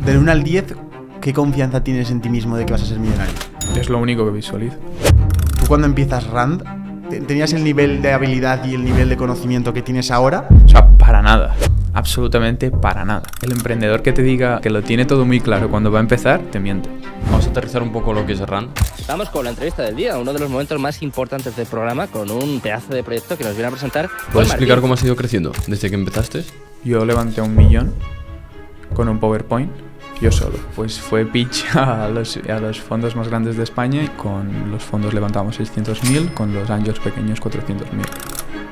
Del 1 al 10, ¿qué confianza tienes en ti mismo de que vas a ser millonario? Es lo único que visualizo. Tú cuando empiezas Rand, ¿tenías el nivel de habilidad y el nivel de conocimiento que tienes ahora? O sea, para nada. Absolutamente para nada. El emprendedor que te diga que lo tiene todo muy claro cuando va a empezar, te miente. Vamos a aterrizar un poco lo que es Rand. Estamos con la entrevista del día, uno de los momentos más importantes del programa, con un pedazo de proyecto que nos viene a presentar. ¿Puedes explicar cómo has ido creciendo desde que empezaste? Yo levanté 1 millón con un PowerPoint, yo solo. Pues fue pitch a los fondos más grandes de España y con los fondos levantamos 600.000, con los angels pequeños 400.000.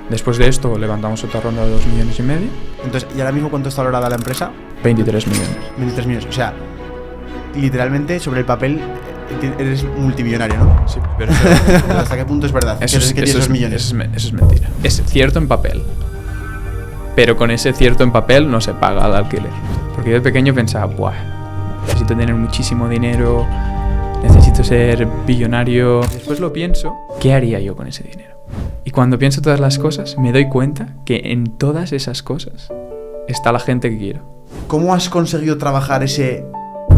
Después de esto levantamos otra ronda de 2,5 millones. Entonces, ¿y ahora mismo cuánto está valorada la empresa? 23 millones. 23 millones. O sea, literalmente sobre el papel eres multimillonario, ¿no? Sí, pero ¿hasta qué punto es verdad? Eso que tienes esos millones. Eso es mentira. Es cierto en papel. Pero con ese cierto en papel no se paga el alquiler. Porque yo de pequeño pensaba, ¡buah! Necesito tener muchísimo dinero, necesito ser billonario. Después lo pienso, ¿qué haría yo con ese dinero? Y cuando pienso todas las cosas, me doy cuenta que en todas esas cosas está la gente que quiero. ¿Cómo has conseguido trabajar ese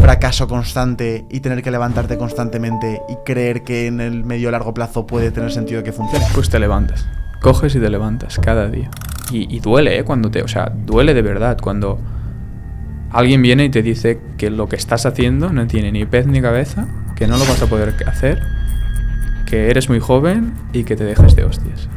fracaso constante y tener que levantarte constantemente y creer que en el medio o largo plazo puede tener sentido que funcione? Pues te levantas. Coges y te levantas cada día. Y duele, o sea, duele de verdad cuando alguien viene y te dice que lo que estás haciendo no tiene ni pez ni cabeza, que no lo vas a poder hacer, que eres muy joven y que te dejes de hostias.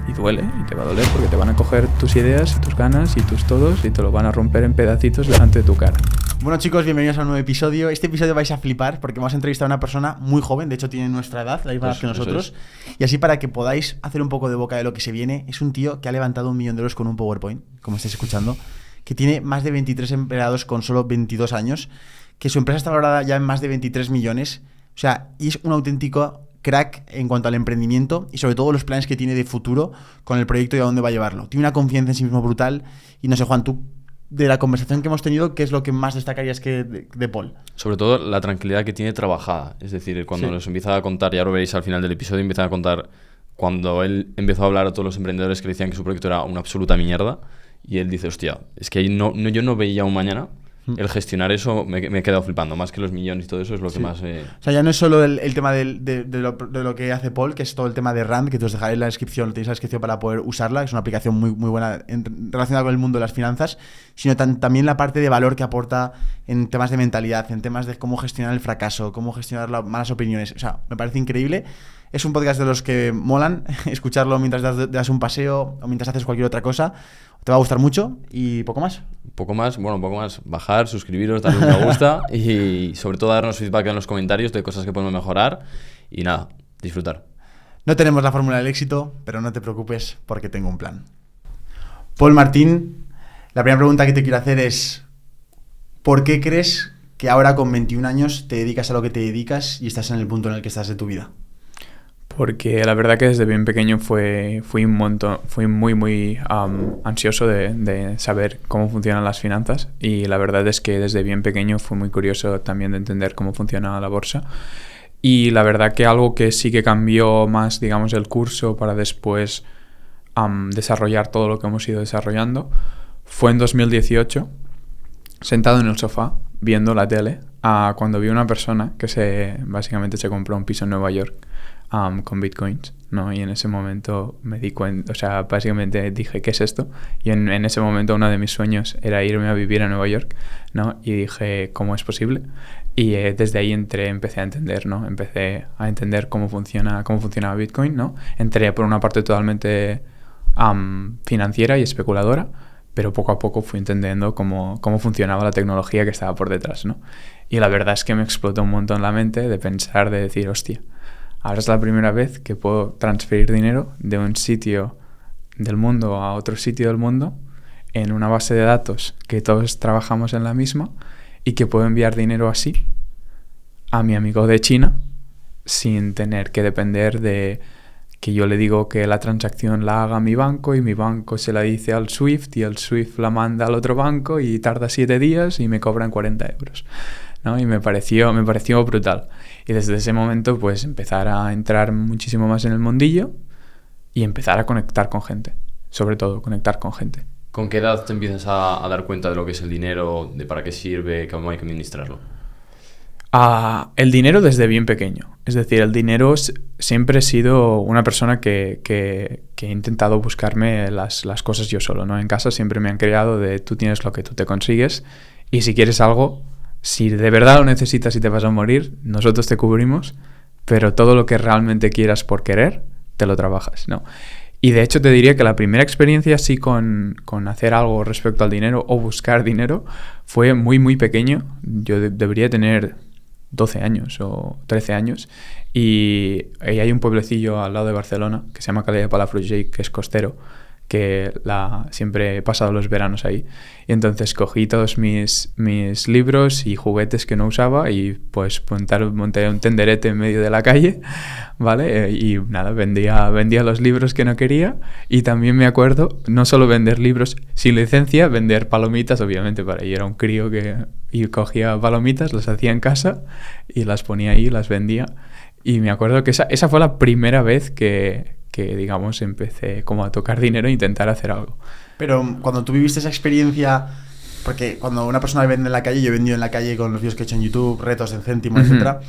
Y duele, y te va a doler porque te van a coger tus ideas y tus ganas y tus todos y te lo van a romper en pedacitos delante de tu cara. Bueno, chicos, bienvenidos a un nuevo episodio. Este episodio vais a flipar porque vamos a entrevistar a una persona muy joven, de hecho tiene nuestra edad, la misma edad que nosotros. Y así para que podáis hacer un poco de boca de lo que se viene, es un tío que ha levantado 1 millón de euros con un PowerPoint, como estáis escuchando, que tiene más de 23 empleados con solo 22 años, que su empresa está valorada ya en más de 23 millones. O sea, y es un auténtico crack en cuanto al emprendimiento y sobre todo los planes que tiene de futuro con el proyecto y a dónde va a llevarlo. Tiene una confianza en sí mismo brutal y no sé, Juan, tú, de la conversación que hemos tenido, ¿qué es lo que más destacarías que de Paul? Sobre todo la tranquilidad que tiene trabajada. Es decir, cuando nos empieza a contar, ya lo veréis al final del episodio, empieza a contar cuando él empezó a hablar a todos los emprendedores que le decían que su proyecto era una absoluta mierda y él dice, hostia, es que yo no veía un mañana. El gestionar eso me he quedado flipando, más que los millones y todo eso es lo que más... O sea, ya no es solo el tema de lo que hace Paul, que es todo el tema de Rand, que te os dejaré en la descripción, tenéis la descripción para poder usarla, es una aplicación muy buena relacionada con el mundo de las finanzas, sino también la parte de valor que aporta en temas de mentalidad, en temas de cómo gestionar el fracaso, cómo gestionar las malas opiniones. O sea, me parece increíble. Es un podcast de los que molan, escucharlo mientras das un paseo o mientras haces cualquier otra cosa. Te va a gustar mucho y poco más. Poco más, bajar, suscribiros, darle un me gusta y sobre todo darnos feedback en los comentarios de cosas que podemos mejorar y nada, disfrutar. No tenemos la fórmula del éxito, pero no te preocupes porque tengo un plan. Paul Martín, la primera pregunta que te quiero hacer es ¿por qué crees que ahora con 21 años te dedicas a lo que te dedicas y estás en el punto en el que estás de tu vida? Porque la verdad que desde bien pequeño fui muy ansioso de saber cómo funcionan las finanzas y la verdad es que desde bien pequeño fui muy curioso también de entender cómo funciona la bolsa y la verdad que algo que sí que cambió más, digamos, el curso para después desarrollar todo lo que hemos ido desarrollando fue en 2018, sentado en el sofá viendo la tele, cuando vi una persona que básicamente se compró un piso en Nueva York con bitcoins, ¿no? Y en ese momento me di cuenta, o sea, básicamente dije, ¿qué es esto? Y en ese momento uno de mis sueños era irme a vivir a Nueva York, ¿no? Y dije, ¿cómo es posible? Y desde ahí empecé a entender, ¿no? Empecé a entender cómo funcionaba Bitcoin, ¿no? Entré por una parte totalmente financiera y especuladora, pero poco a poco fui entendiendo cómo funcionaba la tecnología que estaba por detrás, ¿no? Y la verdad es que me explotó un montón la mente de pensar, de decir, hostia, ahora es la primera vez que puedo transferir dinero de un sitio del mundo a otro sitio del mundo en una base de datos que todos trabajamos en la misma y que puedo enviar dinero así a mi amigo de China sin tener que depender de que yo le digo que la transacción la haga mi banco y mi banco se la dice al SWIFT y el SWIFT la manda al otro banco y tarda 7 días y me cobran 40 euros. ¿No? Y me pareció brutal. Y desde ese momento, pues, empezar a entrar muchísimo más en el mundillo y empezar a conectar con gente. Sobre todo, conectar con gente. ¿Con qué edad te empiezas a dar cuenta de lo que es el dinero, de para qué sirve, cómo hay que administrarlo? El dinero desde bien pequeño. Es decir, el dinero siempre he sido una persona que he intentado buscarme las cosas yo solo, ¿no? En casa siempre me han creado de tú tienes lo que tú te consigues y si quieres algo, si de verdad lo necesitas y te vas a morir, nosotros te cubrimos, pero todo lo que realmente quieras por querer, te lo trabajas, ¿no? Y de hecho te diría que la primera experiencia así con hacer algo respecto al dinero o buscar dinero fue muy, muy pequeño. Yo debería tener 12 años o 13 años y hay un pueblecillo al lado de Barcelona que se llama Calella de Palafrugell, que es costero, que siempre he pasado los veranos ahí. Y entonces cogí todos mis libros y juguetes que no usaba y pues monté un tenderete en medio de la calle, ¿vale? Y nada, vendía los libros que no quería y también me acuerdo, no solo vender libros sin licencia, vender palomitas, obviamente para ir era un crío y cogía palomitas, las hacía en casa y las ponía ahí, las vendía. Y me acuerdo que esa fue la primera vez que digamos, empecé como a tocar dinero e intentar hacer algo. Pero cuando tú viviste esa experiencia, porque cuando una persona vende en la calle, yo he vendido en la calle con los vídeos que he hecho en YouTube, retos del céntimo, etcétera,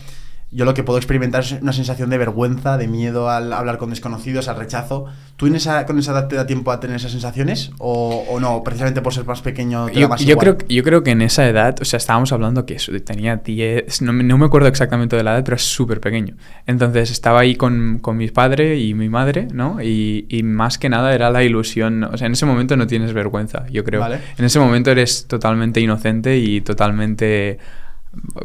yo lo que puedo experimentar es una sensación de vergüenza, de miedo al hablar con desconocidos, al rechazo. ¿Tú con esa edad te da tiempo a tener esas sensaciones o no? Precisamente por ser más pequeño te da más igual. Yo creo que en esa edad, o sea, estábamos hablando que tenía 10, no me acuerdo exactamente de la edad, pero es súper pequeño. Entonces estaba ahí con mi padre y mi madre, ¿no? Y más que nada era la ilusión. O sea, en ese momento no tienes vergüenza, yo creo. Vale. En ese momento eres totalmente inocente y totalmente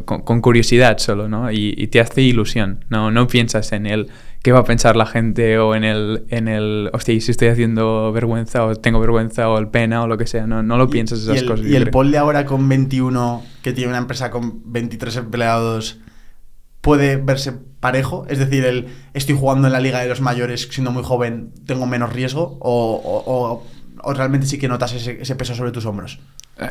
con curiosidad solo, ¿no? Y te hace ilusión. No piensas en el qué va a pensar la gente o en el hostia, si estoy haciendo vergüenza o tengo vergüenza o el pena o lo que sea. No lo piensas esas cosas. Y el Paul de ahora con 21, que tiene una empresa con 23 empleados, ¿puede verse parejo? Es decir, estoy jugando en la liga de los mayores siendo muy joven, ¿tengo menos riesgo? ¿O realmente sí que notas ese peso sobre tus hombros?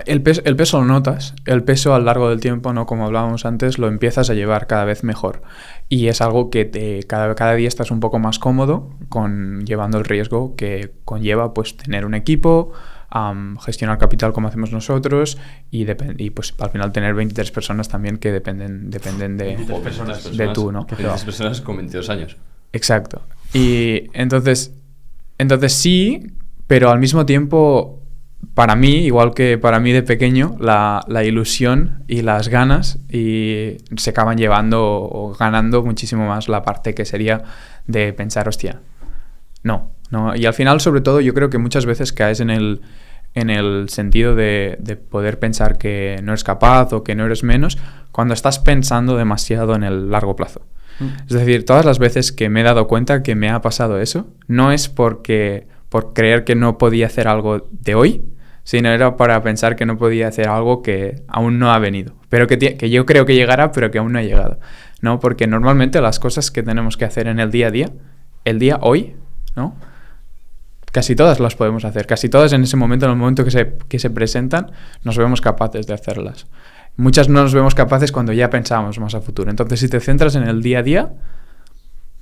El peso lo notas, el peso a lo largo del tiempo, ¿no? Como hablábamos antes, lo empiezas a llevar cada vez mejor. Y es algo que cada día estás un poco más cómodo llevando el riesgo que conlleva pues tener un equipo, gestionar capital como hacemos nosotros y pues al final tener 23 personas también que dependen de tú, ¿no? 23 personas con 22 años. Exacto. Y entonces sí, pero al mismo tiempo, para mí, igual que para mí de pequeño, la ilusión y las ganas se acaban llevando o ganando muchísimo más la parte que sería de pensar, hostia, no. Y al final, sobre todo, yo creo que muchas veces caes en el sentido de poder pensar que no eres capaz o que no eres menos cuando estás pensando demasiado en el largo plazo. Es decir, todas las veces que me he dado cuenta que me ha pasado eso, no es por creer que no podía hacer algo de hoy, sino era para pensar que no podía hacer algo que aún no ha venido, pero que yo creo que llegará, pero que aún no ha llegado, ¿no? Porque normalmente las cosas que tenemos que hacer en el día a día, el día hoy, ¿no? Casi todas las podemos hacer, casi todas en ese momento, en el momento que se presentan, nos vemos capaces de hacerlas. Muchas no nos vemos capaces cuando ya pensábamos más a futuro. Entonces, si te centras en el día a día,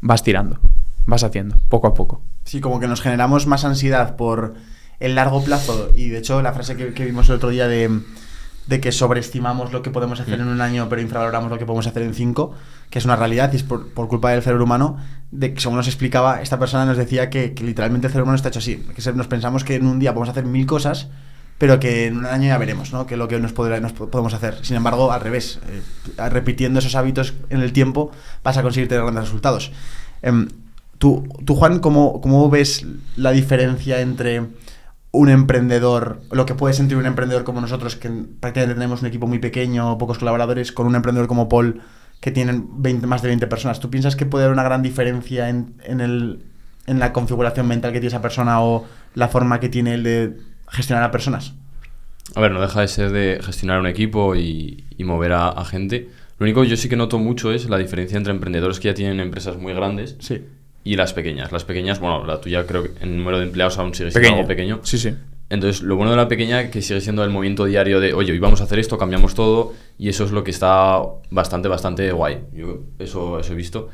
vas tirando, vas haciendo, poco a poco. Sí, como que nos generamos más ansiedad por el largo plazo. Y de hecho, la frase que vimos el otro día de que sobreestimamos lo que podemos hacer en un año, pero infravaloramos lo que podemos hacer en 5, que es una realidad y es por culpa del cerebro humano, de que según nos explicaba, esta persona nos decía que literalmente el cerebro humano está hecho así, que nos pensamos que en un día podemos hacer 1000 cosas, pero que en un año ya veremos, ¿no? Que lo que nos podemos hacer. Sin embargo, al revés, repitiendo esos hábitos en el tiempo vas a conseguir tener grandes resultados. Tú, Juan, ¿cómo ves la diferencia entre un emprendedor, lo que puede sentir un emprendedor como nosotros, que prácticamente tenemos un equipo muy pequeño, pocos colaboradores, con un emprendedor como Paul, que tienen más de 20 personas? ¿Tú piensas que puede haber una gran diferencia en la configuración mental que tiene esa persona o la forma que tiene él de gestionar a personas? A ver, no deja de ser de gestionar un equipo y mover a gente. Lo único que yo sí que noto mucho es la diferencia entre emprendedores que ya tienen empresas muy grandes, sí, y las pequeñas. Las pequeñas, bueno, la tuya creo que en número de empleados aún sigue siendo algo pequeño. Sí. Entonces, lo bueno de la pequeña que sigue siendo el movimiento diario de, oye, hoy vamos a hacer esto, cambiamos todo, y eso es lo que está bastante guay. Yo eso he visto.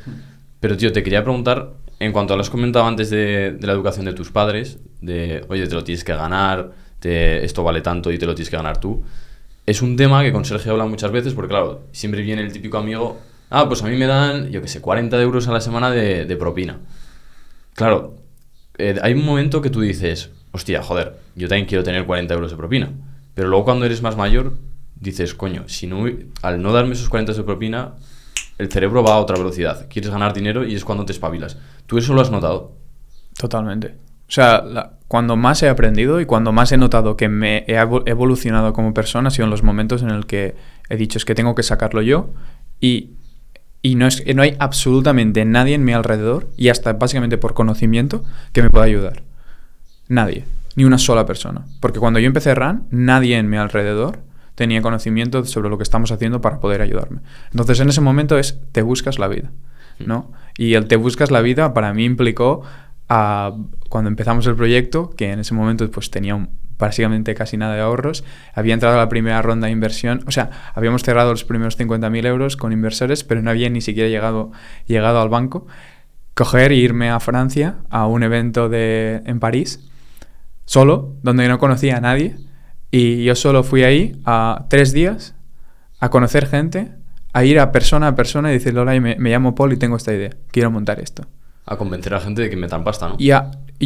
Pero, tío, te quería preguntar, en cuanto a lo que has comentado antes de la educación de tus padres, de, oye, te lo tienes que ganar, esto vale tanto y te lo tienes que ganar tú. Es un tema que con Sergio habla muchas veces porque, claro, siempre viene el típico amigo, pues a mí me dan, yo qué sé, 40 euros a la semana de propina. Claro, hay un momento que tú dices, hostia, joder, yo también quiero tener 40 euros de propina. Pero luego cuando eres más mayor, dices, coño, al no darme esos 40 euros de propina, el cerebro va a otra velocidad. Quieres ganar dinero y es cuando te espabilas. ¿Tú eso lo has notado? Totalmente. O sea, cuando más he aprendido y cuando más he notado que me he evolucionado como persona ha sido en los momentos en el que he dicho es que tengo que sacarlo yo y no hay absolutamente nadie en mi alrededor y hasta básicamente por conocimiento que me pueda ayudar. Nadie. Ni una sola persona. Porque cuando yo empecé RAN, nadie en mi alrededor tenía conocimiento sobre lo que estamos haciendo para poder ayudarme. Entonces en ese momento te buscas la vida, ¿no? Y el te buscas la vida para mí implicó cuando empezamos el proyecto, que en ese momento pues tenía básicamente casi nada de ahorros, había entrado a la primera ronda de inversión, o sea, habíamos cerrado los primeros 50.000 euros con inversores, pero no había ni siquiera llegado al banco, coger e irme a Francia a un evento en París, solo, donde no conocía a nadie, y yo solo fui ahí a 3 días a conocer gente, a ir a persona y decirle, hola, me llamo Paul y tengo esta idea, quiero montar esto. A convencer a gente de que metan pasta, ¿no? Y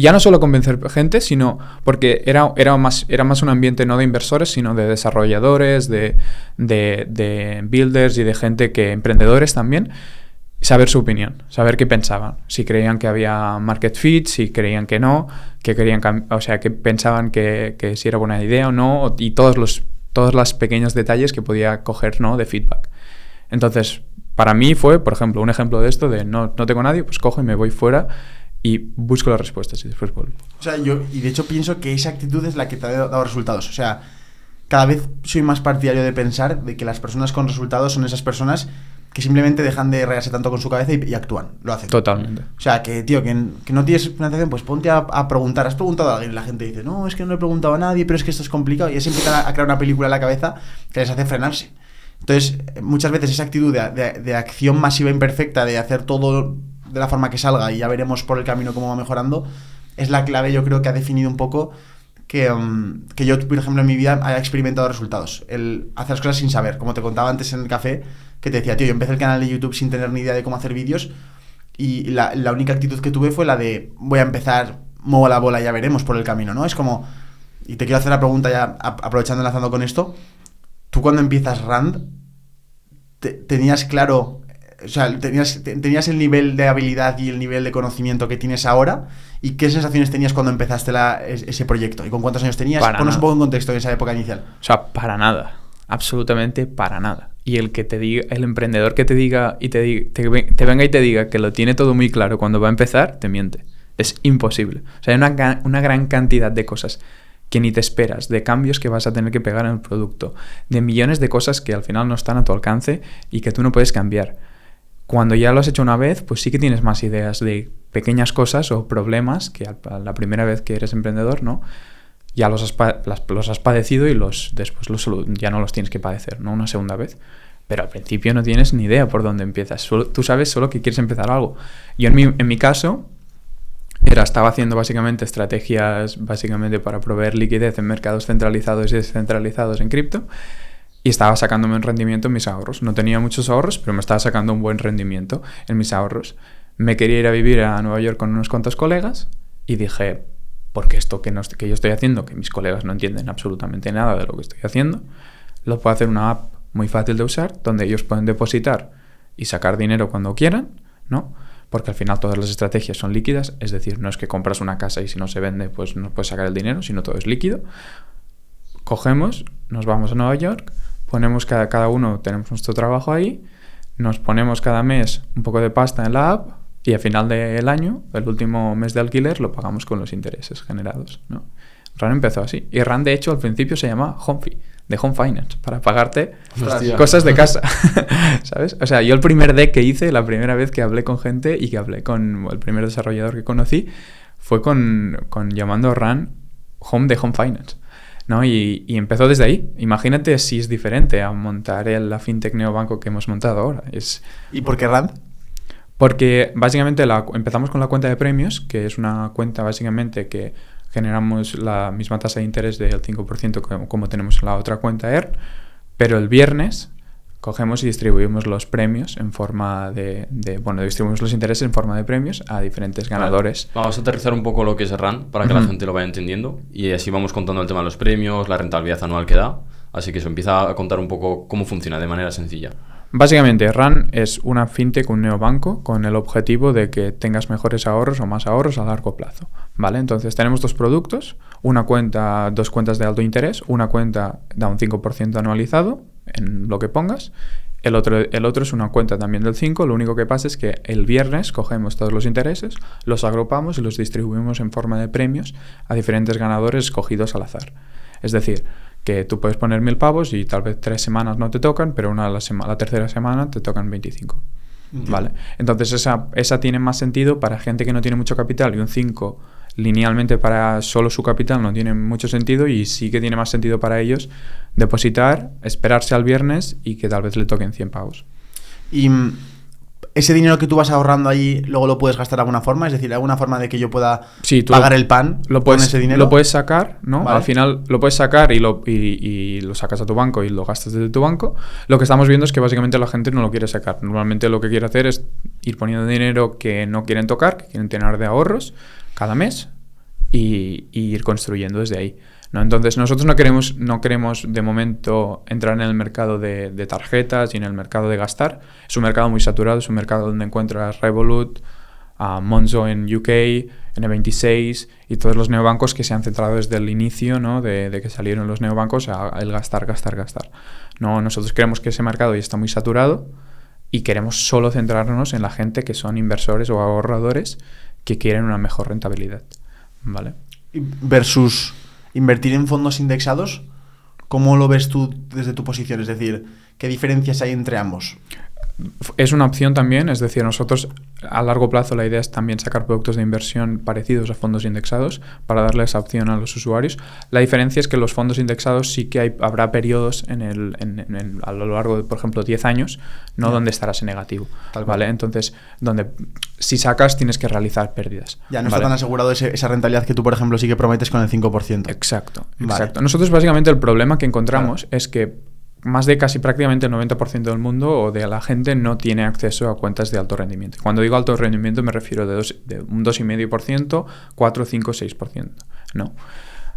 ya no solo convencer gente, sino porque era más un ambiente no de inversores, sino de desarrolladores, de builders y de gente emprendedores también, saber su opinión, saber qué pensaban, si creían que había market fit, si creían que no, que pensaban que si era buena idea o no, y todos los pequeños detalles que podía coger, ¿no?, de feedback. Entonces, para mí fue, por ejemplo, un ejemplo de esto de no tengo nadie, pues cojo y me voy fuera y busco las respuestas y después vuelvo. O sea, y de hecho pienso que esa actitud es la que te ha dado resultados. O sea, cada vez soy más partidario de pensar de que las personas con resultados son esas personas que simplemente dejan de reírse tanto con su cabeza y actúan, lo hacen. Totalmente. O sea, que tío, que no tienes financiación, pues ponte a preguntar. ¿Has preguntado a alguien? Y la gente dice, no, es que no le he preguntado a nadie, pero es que esto es complicado. Y es empiezan a crear una película en la cabeza que les hace frenarse. Entonces, muchas veces esa actitud de acción masiva imperfecta, de hacer todo de la forma que salga y ya veremos por el camino cómo va mejorando, es la clave, yo creo, que ha definido un poco que yo, por ejemplo, en mi vida haya experimentado resultados. El hacer las cosas sin saber, como te contaba antes en el café, que te decía, tío, yo empecé el canal de YouTube sin tener ni idea de cómo hacer vídeos y la única actitud que tuve fue la de voy a empezar, muevo la bola y ya veremos por el camino, ¿no? Es como, y te quiero hacer la pregunta ya aprovechando, enlazando con esto, tú cuando empiezas Rand, tenías claro, o sea, tenías el nivel de habilidad y el nivel de conocimiento que tienes ahora, y qué sensaciones tenías cuando empezaste ese proyecto, y con cuántos años tenías. Ponos un poco en contexto en esa época inicial. O sea, para nada, absolutamente para nada. Y el emprendedor que te diga y te venga y te diga que lo tiene todo muy claro cuando va a empezar, te miente. Es imposible. O sea, hay una gran cantidad de cosas que ni te esperas, de cambios que vas a tener que pegar en el producto, de millones de cosas que al final no están a tu alcance y que tú no puedes cambiar. Cuando ya lo has hecho una vez, pues sí que tienes más ideas de pequeñas cosas o problemas que la primera vez que eres emprendedor, ¿no? Ya los has padecido y después ya no los tienes que padecer, ¿no? Una segunda vez. Pero al principio no tienes ni idea por dónde empiezas. Tú sabes solo que quieres empezar algo. Yo en mi caso estaba haciendo básicamente estrategias para proveer liquidez en mercados centralizados y descentralizados en cripto, y estaba sacándome un rendimiento en mis ahorros. No tenía muchos ahorros, pero me estaba sacando un buen rendimiento en mis ahorros. Me quería ir a vivir a Nueva York con unos cuantos colegas y dije, porque esto que yo estoy haciendo, que mis colegas no entienden absolutamente nada de lo que estoy haciendo, lo puedo hacer una app muy fácil de usar, donde ellos pueden depositar y sacar dinero cuando quieran, ¿no? Porque al final todas las estrategias son líquidas, es decir, no es que compras una casa y si no se vende pues no puedes sacar el dinero, sino todo es líquido. Cogemos, nos vamos a Nueva York, ponemos cada uno, tenemos nuestro trabajo ahí, nos ponemos cada mes un poco de pasta en la app y al final del año, el último mes de alquiler, lo pagamos con los intereses generados, ¿no? RAN empezó así. Y RAN, de hecho, al principio se llamaba HomeFi, de Home Finance, para pagarte cosas de casa, ¿sabes? O sea, yo el primer deck que hice, la primera vez que hablé con gente y que hablé con el primer desarrollador que conocí, fue con llamando RAN Home de Home Finance, ¿no? Y empezó desde ahí. Imagínate si es diferente a montar la fintech neobanco que hemos montado ahora. ¿Y por qué RAN? Porque básicamente empezamos con la cuenta de premios, que es una cuenta básicamente que generamos la misma tasa de interés del 5% como tenemos en la otra cuenta EARN, pero el viernes cogemos y distribuimos los premios en forma distribuimos los intereses en forma de premios a diferentes ganadores. Vamos a aterrizar un poco lo que es RAN para que la gente lo vaya entendiendo y así vamos contando el tema de los premios, la rentabilidad anual que da. Así que eso empieza a contar un poco cómo funciona de manera sencilla. Básicamente, RAN es una fintech, un neobanco, con el objetivo de que tengas mejores ahorros o más ahorros a largo plazo, ¿vale? Entonces, tenemos dos productos, dos cuentas de alto interés, una cuenta da un 5% anualizado en lo que pongas, el otro es una cuenta también del 5%, lo único que pasa es que el viernes cogemos todos los intereses, los agrupamos y los distribuimos en forma de premios a diferentes ganadores escogidos al azar. Es decir, que tú puedes poner 1.000 pavos y tal vez 3 semanas no te tocan, pero la tercera semana te tocan 25. ¿Vale? Entonces esa tiene más sentido para gente que no tiene mucho capital y un 5 linealmente para solo su capital no tiene mucho sentido y sí que tiene más sentido para ellos depositar, esperarse al viernes y que tal vez le toquen 100 pavos. Y ese dinero que tú vas ahorrando ahí, luego lo puedes gastar de alguna forma, es decir, alguna forma de que yo pueda pagar el pan con ese dinero. Lo puedes sacar, ¿no? Vale. Al final lo puedes sacar y lo sacas a tu banco y lo gastas desde tu banco. Lo que estamos viendo es que básicamente la gente no lo quiere sacar. Normalmente lo que quiere hacer es ir poniendo dinero que no quieren tocar, que quieren tener de ahorros cada mes y ir construyendo desde ahí, ¿no? Entonces nosotros no queremos de momento entrar en el mercado de tarjetas y en el mercado de gastar. Es un mercado muy saturado, es un mercado donde encuentras Revolut, Monzo en UK, N26 y todos los neobancos que se han centrado desde el inicio, ¿no? de que salieron los neobancos a el gastar. No, nosotros creemos que ese mercado ya está muy saturado y queremos solo centrarnos en la gente que son inversores o ahorradores que quieren una mejor rentabilidad, ¿vale? Versus invertir en fondos indexados, ¿cómo lo ves tú desde tu posición? Es decir, ¿qué diferencias hay entre ambos? Es una opción también, es decir, nosotros a largo plazo la idea es también sacar productos de inversión parecidos a fondos indexados para darle esa opción a los usuarios. La diferencia es que los fondos indexados sí que habrá periodos a lo largo de, por ejemplo, 10 años, ¿no? Donde estarás en negativo, ¿vale? Entonces, donde si sacas tienes que realizar pérdidas. Ya no está tan asegurado esa rentabilidad que tú, por ejemplo, sí que prometes con el 5%. Exacto. Vale. Nosotros básicamente el problema que encontramos es que más de casi prácticamente el 90% del mundo o de la gente no tiene acceso a cuentas de alto rendimiento. Cuando digo alto rendimiento me refiero de un 2,5%, 4, 5, 6%. ¿No?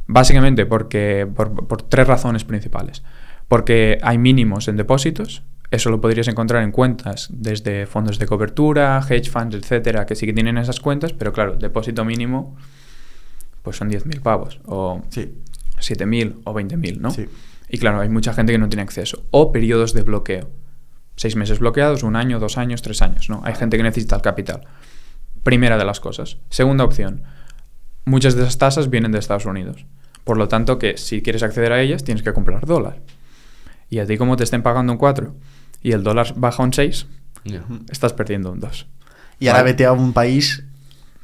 Básicamente porque por 3 razones principales. Porque hay mínimos en depósitos. Eso lo podrías encontrar en cuentas desde fondos de cobertura, hedge funds, etcétera, que sí que tienen esas cuentas, pero claro, depósito mínimo pues son 10.000 pavos o 7.000 o 20.000, ¿no? Sí. Y claro, hay mucha gente que no tiene acceso. O periodos de bloqueo. 6 meses bloqueados, 1 año, 2 años, 3 años, ¿no? Hay gente que necesita el capital. Primera de las cosas. Segunda opción. Muchas de esas tasas vienen de Estados Unidos. Por lo tanto, que si quieres acceder a ellas, tienes que comprar dólar. Y a ti como te estén pagando un 4 y el dólar baja un 6, estás perdiendo un 2. Y ahora vete a un país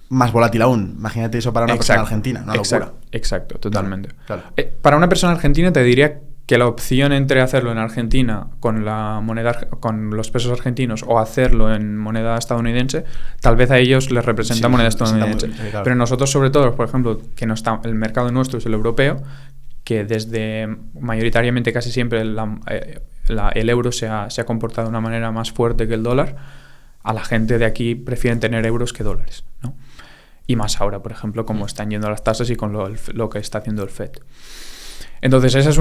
más volátil aún. Imagínate eso para una persona argentina. Una locura. Exacto, totalmente. Claro. Para una persona argentina te diría que la opción entre hacerlo en Argentina con los pesos argentinos o hacerlo en moneda estadounidense, tal vez a ellos les representa moneda estadounidense. Claro. Pero nosotros, sobre todo, por ejemplo, que no está, el mercado nuestro es el europeo, que desde mayoritariamente casi siempre el euro se ha comportado de una manera más fuerte que el dólar. A la gente de aquí prefieren tener euros que dólares, ¿no? Y más ahora, por ejemplo, como están yendo las tasas y con lo que está haciendo el FED. Entonces, esa es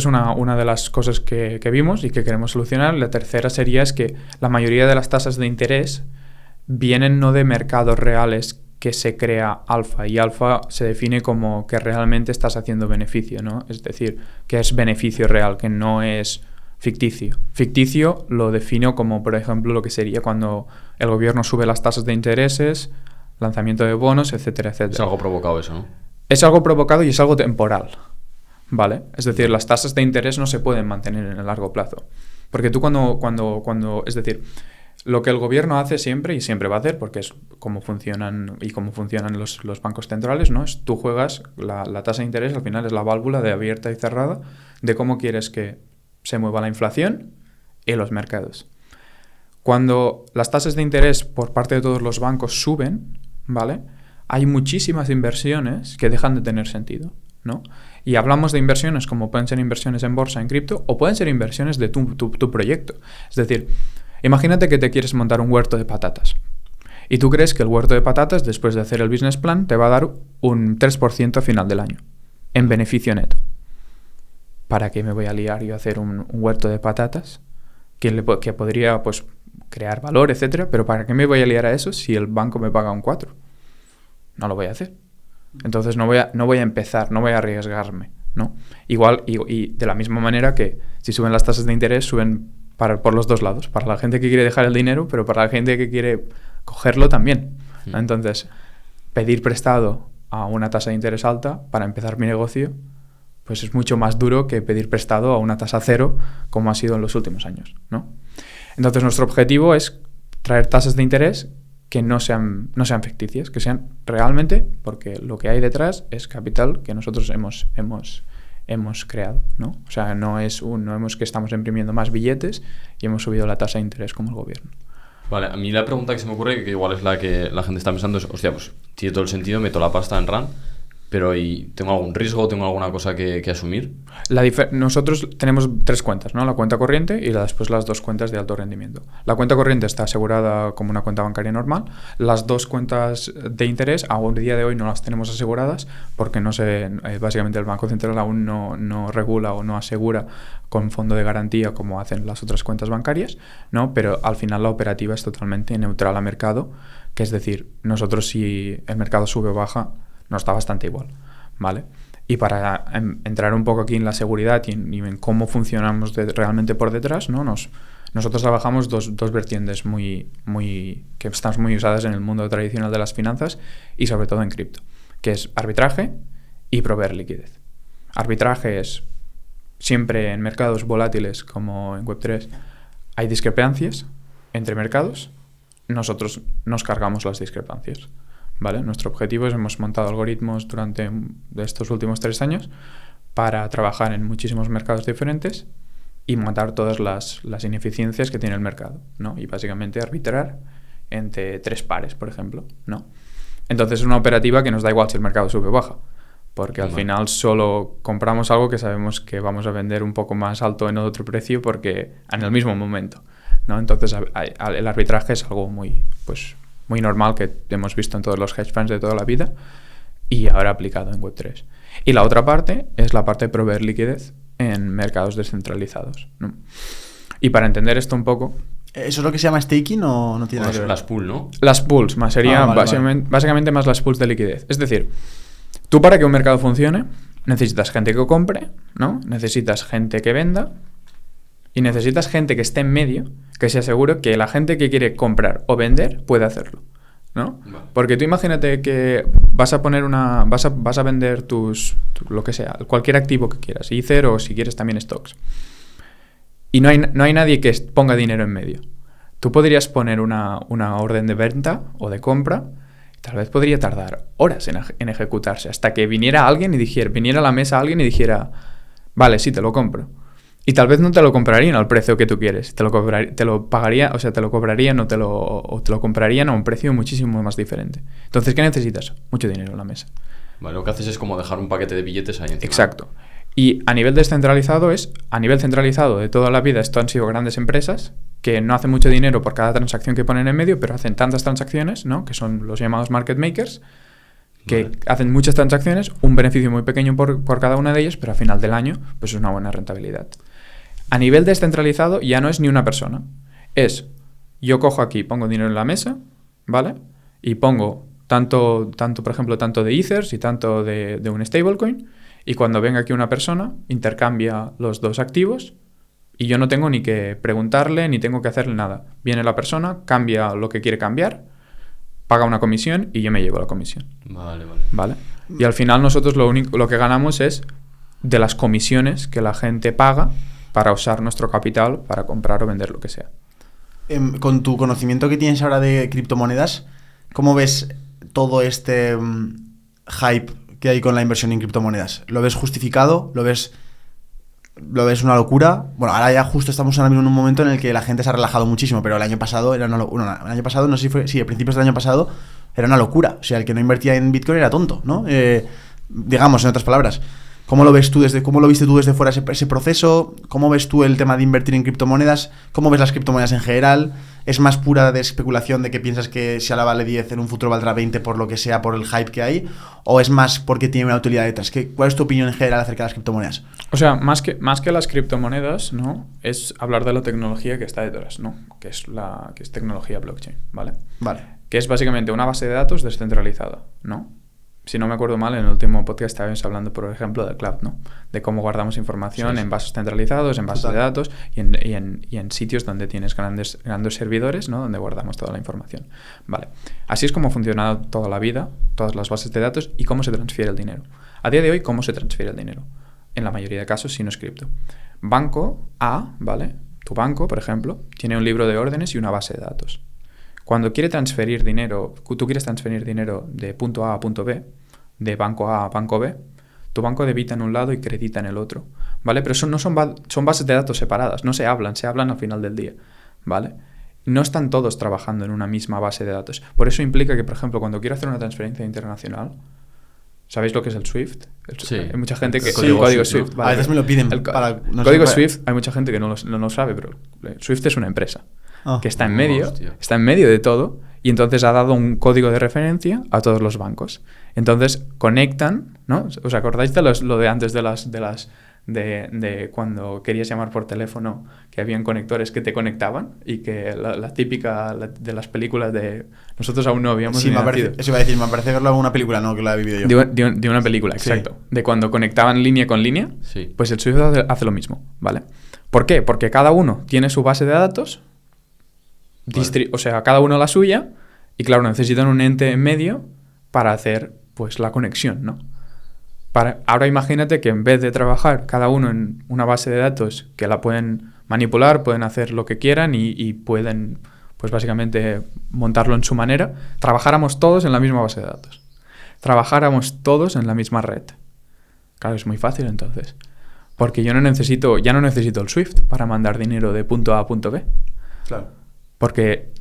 una de las cosas que vimos y que queremos solucionar. La tercera sería es que la mayoría de las tasas de interés vienen no de mercados reales que se crea alfa, y alfa se define como que realmente estás haciendo beneficio, ¿no? Es decir, que es beneficio real, que no es ficticio. Ficticio lo defino como, por ejemplo, lo que sería cuando el gobierno sube las tasas de intereses, lanzamiento de bonos, etcétera, etcétera. Es algo provocado eso, ¿no? Es algo provocado y es algo temporal, ¿vale? Es decir, las tasas de interés no se pueden mantener en el largo plazo. Porque tú es decir, lo que el gobierno hace siempre y siempre va a hacer, porque es cómo funcionan los bancos centrales, ¿no? Es tú juegas la tasa de interés, al final es la válvula de abierta y cerrada de cómo quieres que se mueva la inflación y los mercados. Cuando las tasas de interés por parte de todos los bancos suben, ¿vale? hay muchísimas inversiones que dejan de tener sentido, ¿no? Y hablamos de inversiones como pueden ser inversiones en bolsa, en cripto, o pueden ser inversiones de tu proyecto. Es decir, imagínate que te quieres montar un huerto de patatas. Y tú crees que el huerto de patatas, después de hacer el business plan, te va a dar un 3% a final del año, en beneficio neto. ¿Para qué me voy a liar yo a hacer un huerto de patatas? Que podría, pues, crear valor, etcétera, pero ¿para qué me voy a liar a eso si el banco me paga un 4%? No lo voy a hacer. Entonces no voy a empezar, no voy a arriesgarme, ¿no? Igual, y de la misma manera que si suben las tasas de interés, suben por los dos lados. Para la gente que quiere dejar el dinero, pero para la gente que quiere cogerlo también. ¿No? Entonces, pedir prestado a una tasa de interés alta para empezar mi negocio, pues es mucho más duro que pedir prestado a una tasa cero, como ha sido en los últimos años, ¿no? Entonces, nuestro objetivo es traer tasas de interés que no sean ficticias, que sean realmente, porque lo que hay detrás es capital que nosotros hemos creado, ¿no? O sea, no es que estamos imprimiendo más billetes y hemos subido la tasa de interés como el gobierno. Vale, a mí la pregunta que se me ocurre, que igual es la que la gente está pensando, es, hostia, pues tiene todo el sentido, meto la pasta en RAN, pero ¿y tengo algún riesgo, tengo alguna cosa que asumir? Nosotros tenemos 3 cuentas, ¿no? La cuenta corriente y después las 2 cuentas de alto rendimiento. La cuenta corriente está asegurada como una cuenta bancaria normal. Las 2 cuentas de interés, aún a día de hoy no las tenemos aseguradas porque básicamente el Banco Central aún no regula o no asegura con fondo de garantía como hacen las otras cuentas bancarias, ¿no? Pero al final la operativa es totalmente neutral a mercado, que es decir, nosotros si el mercado sube o baja, nos da bastante igual, ¿vale? Y para entrar un poco aquí en la seguridad y en cómo funcionamos realmente por detrás, ¿no? Nosotros trabajamos dos vertientes que están muy usadas en el mundo tradicional de las finanzas y sobre todo en cripto, que es arbitraje y proveer liquidez. Arbitraje es siempre en mercados volátiles como en Web3 hay discrepancias entre mercados, nosotros nos cargamos las discrepancias. ¿Vale? Nuestro objetivo es, hemos montado algoritmos durante estos últimos 3 años para trabajar en muchísimos mercados diferentes y matar todas las ineficiencias que tiene el mercado, ¿no? Y básicamente arbitrar entre 3 pares, por ejemplo, ¿no? Entonces es una operativa que nos da igual si el mercado sube o baja, porque al final solo compramos algo que sabemos que vamos a vender un poco más alto en otro precio porque en el mismo momento, ¿no? Entonces el arbitraje es algo muy normal que hemos visto en todos los hedge funds de toda la vida y ahora aplicado en Web3. Y la otra parte es la parte de proveer liquidez en mercados descentralizados, ¿no? Y para entender esto un poco... ¿Eso es lo que se llama staking o no tiene nada que ver? Las pools, ¿no? Las pools, sería básicamente más las pools de liquidez. Es decir, tú para que un mercado funcione necesitas gente que compre, ¿no? Necesitas gente que venda y necesitas gente que esté en medio, que se asegure que la gente que quiere comprar o vender puede hacerlo, ¿no? Vale. Porque tú imagínate que vas a vender lo que sea, cualquier activo que quieras, Ether o si quieres también stocks. Y no hay nadie que ponga dinero en medio. Tú podrías poner una orden de venta o de compra, tal vez podría tardar horas en ejecutarse, hasta que viniera alguien viniera a la mesa alguien y dijera, vale, sí, te lo compro. Y tal vez no te lo comprarían al precio que tú quieres. Te lo pagaría, o sea, te lo cobrarían o te lo comprarían a un precio muchísimo más diferente. Entonces, ¿qué necesitas? Mucho dinero en la mesa. Vale, lo que haces es como dejar un paquete de billetes ahí encima. Exacto. Y a nivel descentralizado a nivel centralizado de toda la vida, esto han sido grandes empresas que no hacen mucho dinero por cada transacción que ponen en medio, pero hacen tantas transacciones, ¿no? Que son los llamados market makers, que hacen muchas transacciones, un beneficio muy pequeño por cada una de ellas, pero a final del año, pues es una buena rentabilidad. A nivel descentralizado ya no es ni una persona. Yo cojo aquí, pongo dinero en la mesa, ¿vale? Y pongo tanto por ejemplo, tanto de Ethers y tanto de un stablecoin. Y cuando venga aquí una persona, intercambia los 2 activos y yo no tengo ni que preguntarle ni tengo que hacerle nada. Viene la persona, cambia lo que quiere cambiar, paga una comisión y yo me llevo la comisión. Vale. Y al final nosotros lo que ganamos es de las comisiones que la gente paga para usar nuestro capital para comprar o vender lo que sea. Con tu conocimiento que tienes ahora de criptomonedas, ¿cómo ves todo este hype que hay con la inversión en criptomonedas? ¿Lo ves justificado? ¿Lo ves una locura? Bueno, ahora ya justo estamos ahora mismo en un momento en el que la gente se ha relajado muchísimo, pero el año pasado no sé si fue, sí, a principios del año pasado era una locura. O sea, el que no invertía en Bitcoin era tonto, ¿no? Digamos, en otras palabras. ¿Cómo lo viste tú desde fuera ese proceso? ¿Cómo ves tú el tema de invertir en criptomonedas? ¿Cómo ves las criptomonedas en general? ¿Es más pura de especulación de que piensas que si ahora vale 10 en un futuro valdrá 20 por lo que sea, por el hype que hay? ¿O es más porque tiene una utilidad detrás? ¿Cuál es tu opinión en general acerca de las criptomonedas? O sea, más que las criptomonedas, ¿no? Es hablar de la tecnología que está detrás, ¿no? Que es tecnología blockchain, ¿vale? Vale. Que es básicamente una base de datos descentralizada, ¿no? Si no me acuerdo mal, en el último podcast estábamos hablando, por ejemplo, del cloud, ¿no? De cómo guardamos información en bases centralizados, en bases de datos y en sitios donde tienes grandes servidores, ¿no? Donde guardamos toda la información. Vale. Así es como ha funcionado toda la vida, todas las bases de datos y cómo se transfiere el dinero. A día de hoy, ¿cómo se transfiere el dinero? En la mayoría de casos, si no es cripto. Banco A, ¿vale? Tu banco, por ejemplo, tiene un libro de órdenes y una base de datos. Cuando quiere transferir dinero, tú quieres transferir dinero de punto A a punto B, de banco A a banco B, tu banco debita en un lado y credita en el otro, ¿vale? Pero eso no son bases de datos separadas, no se hablan al final del día, ¿vale? No están todos trabajando en una misma base de datos. Por eso implica que, por ejemplo, cuando quiero hacer una transferencia internacional, ¿sabéis lo que es el SWIFT? Sí. Hay mucha gente que... El código SWIFT. ¿no? Vale. A veces me lo piden. El no código sé, SWIFT, hay mucha gente que no lo sabe, pero SWIFT es una empresa que está en medio, Hostia. está en medio de todo, y entonces ha dado un código de referencia a todos los bancos. Entonces conectan, ¿no? ¿Os acordáis de lo de antes de cuando querías llamar por teléfono, que habían conectores que te conectaban y que la típica de las películas de... Nosotros aún no habíamos nacido. Eso iba a decir, me parece verlo en una película, no que la he vivido yo. De una película, exacto. Sí. De cuando conectaban línea con línea, Sí. pues el SWIFT hace lo mismo, ¿vale? ¿Por qué? Porque cada uno tiene su base de datos, o sea, cada uno la suya, y claro, necesitan un ente en medio para hacer pues la conexión, ¿no? Ahora imagínate que en vez de trabajar cada uno en una base de datos que la pueden manipular, pueden hacer lo que quieran y pueden, pues básicamente montarlo en su manera, trabajáramos todos en la misma base de datos. Trabajáramos todos en la misma red. Claro, es muy fácil entonces. Porque ya no necesito el SWIFT para mandar dinero de punto A a punto B. Claro. Porque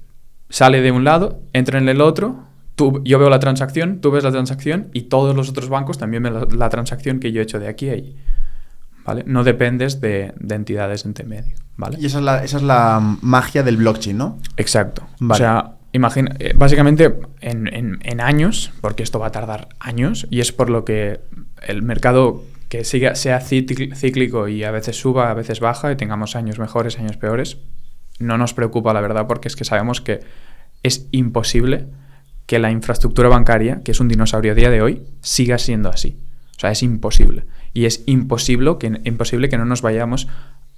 sale de un lado, entra en el otro, yo veo la transacción, tú ves la transacción y todos los otros bancos también ven la transacción que yo he hecho de aquí a allí, ¿vale? No dependes de entidades entre medio, ¿vale? Y esa es la magia del blockchain, ¿no? Exacto. Vale. O sea, básicamente en años, porque esto va a tardar años, y es por lo que el mercado que sea cíclico y a veces suba, a veces baja, y tengamos años mejores, años peores, no nos preocupa, la verdad, porque es que sabemos que es imposible que la infraestructura bancaria, que es un dinosaurio a día de hoy, siga siendo así. O sea, es imposible. Y es imposible que no nos vayamos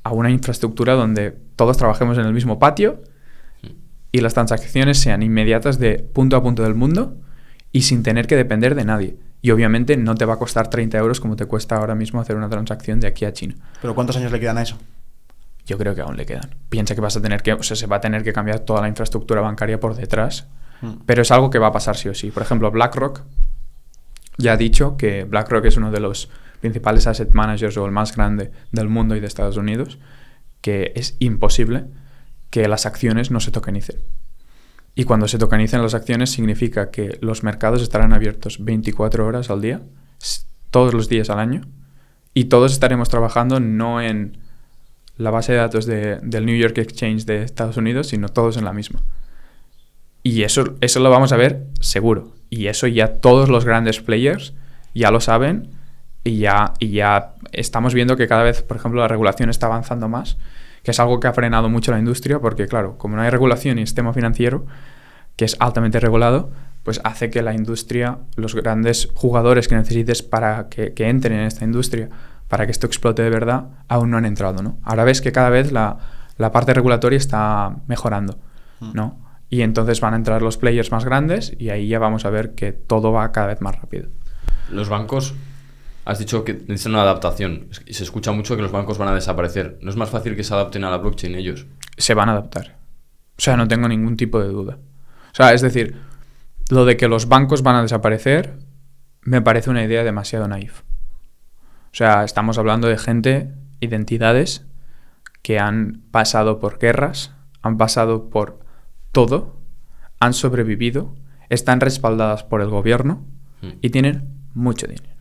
a una infraestructura donde todos trabajemos en el mismo patio y las transacciones sean inmediatas de punto a punto del mundo y sin tener que depender de nadie. Y obviamente no te va a costar 30 euros como te cuesta ahora mismo hacer una transacción de aquí a China. ¿Pero cuántos años le quedan a eso? Yo creo que aún le quedan. Piensa que se va a tener que cambiar toda la infraestructura bancaria por detrás. Pero es algo que va a pasar sí o sí. Por ejemplo, BlackRock ya ha dicho que BlackRock es uno de los principales asset managers o el más grande del mundo y de Estados Unidos, que es imposible que las acciones no se tokenicen. Y cuando se tokenicen las acciones significa que los mercados estarán abiertos 24 horas al día, todos los días al año, y todos estaremos trabajando no en la base de datos del New York Exchange de Estados Unidos, sino todos en la misma. Y eso lo vamos a ver seguro. Y eso ya todos los grandes players ya lo saben y ya estamos viendo que cada vez, por ejemplo, la regulación está avanzando más, que es algo que ha frenado mucho la industria porque, claro, como no hay regulación y sistema financiero, que es altamente regulado, pues hace que la industria, los grandes jugadores que necesites para que entren en esta industria, para que esto explote de verdad, aún no han entrado, ¿no? Ahora ves que cada vez la parte regulatoria está mejorando, ¿no? Y entonces van a entrar los players más grandes y ahí ya vamos a ver que todo va cada vez más rápido. Los bancos, has dicho que necesitan una adaptación y se escucha mucho que los bancos van a desaparecer. ¿No es más fácil que se adapten a la blockchain ellos? Se van a adaptar. O sea, no tengo ningún tipo de duda. O sea, es decir, lo de que los bancos van a desaparecer me parece una idea demasiado naif. O sea, estamos hablando de gente y de entidades que han pasado por guerras, han pasado por todo, han sobrevivido, están respaldadas por el gobierno y tienen mucho dinero,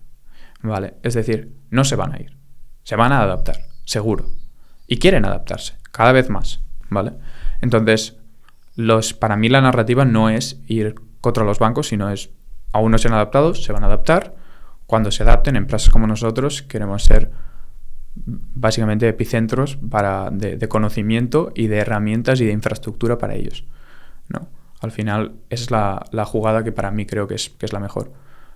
¿vale? Es decir, no se van a ir, se van a adaptar, seguro. Y quieren adaptarse, cada vez más, ¿vale? Entonces, para mí la narrativa no es ir contra los bancos, sino es, aún no se han adaptado, se van a adaptar. Cuando se adapten, empresas como nosotros queremos ser básicamente epicentros de conocimiento y de herramientas y de infraestructura para ellos, ¿no? Al final, esa es la jugada que para mí creo que es la mejor.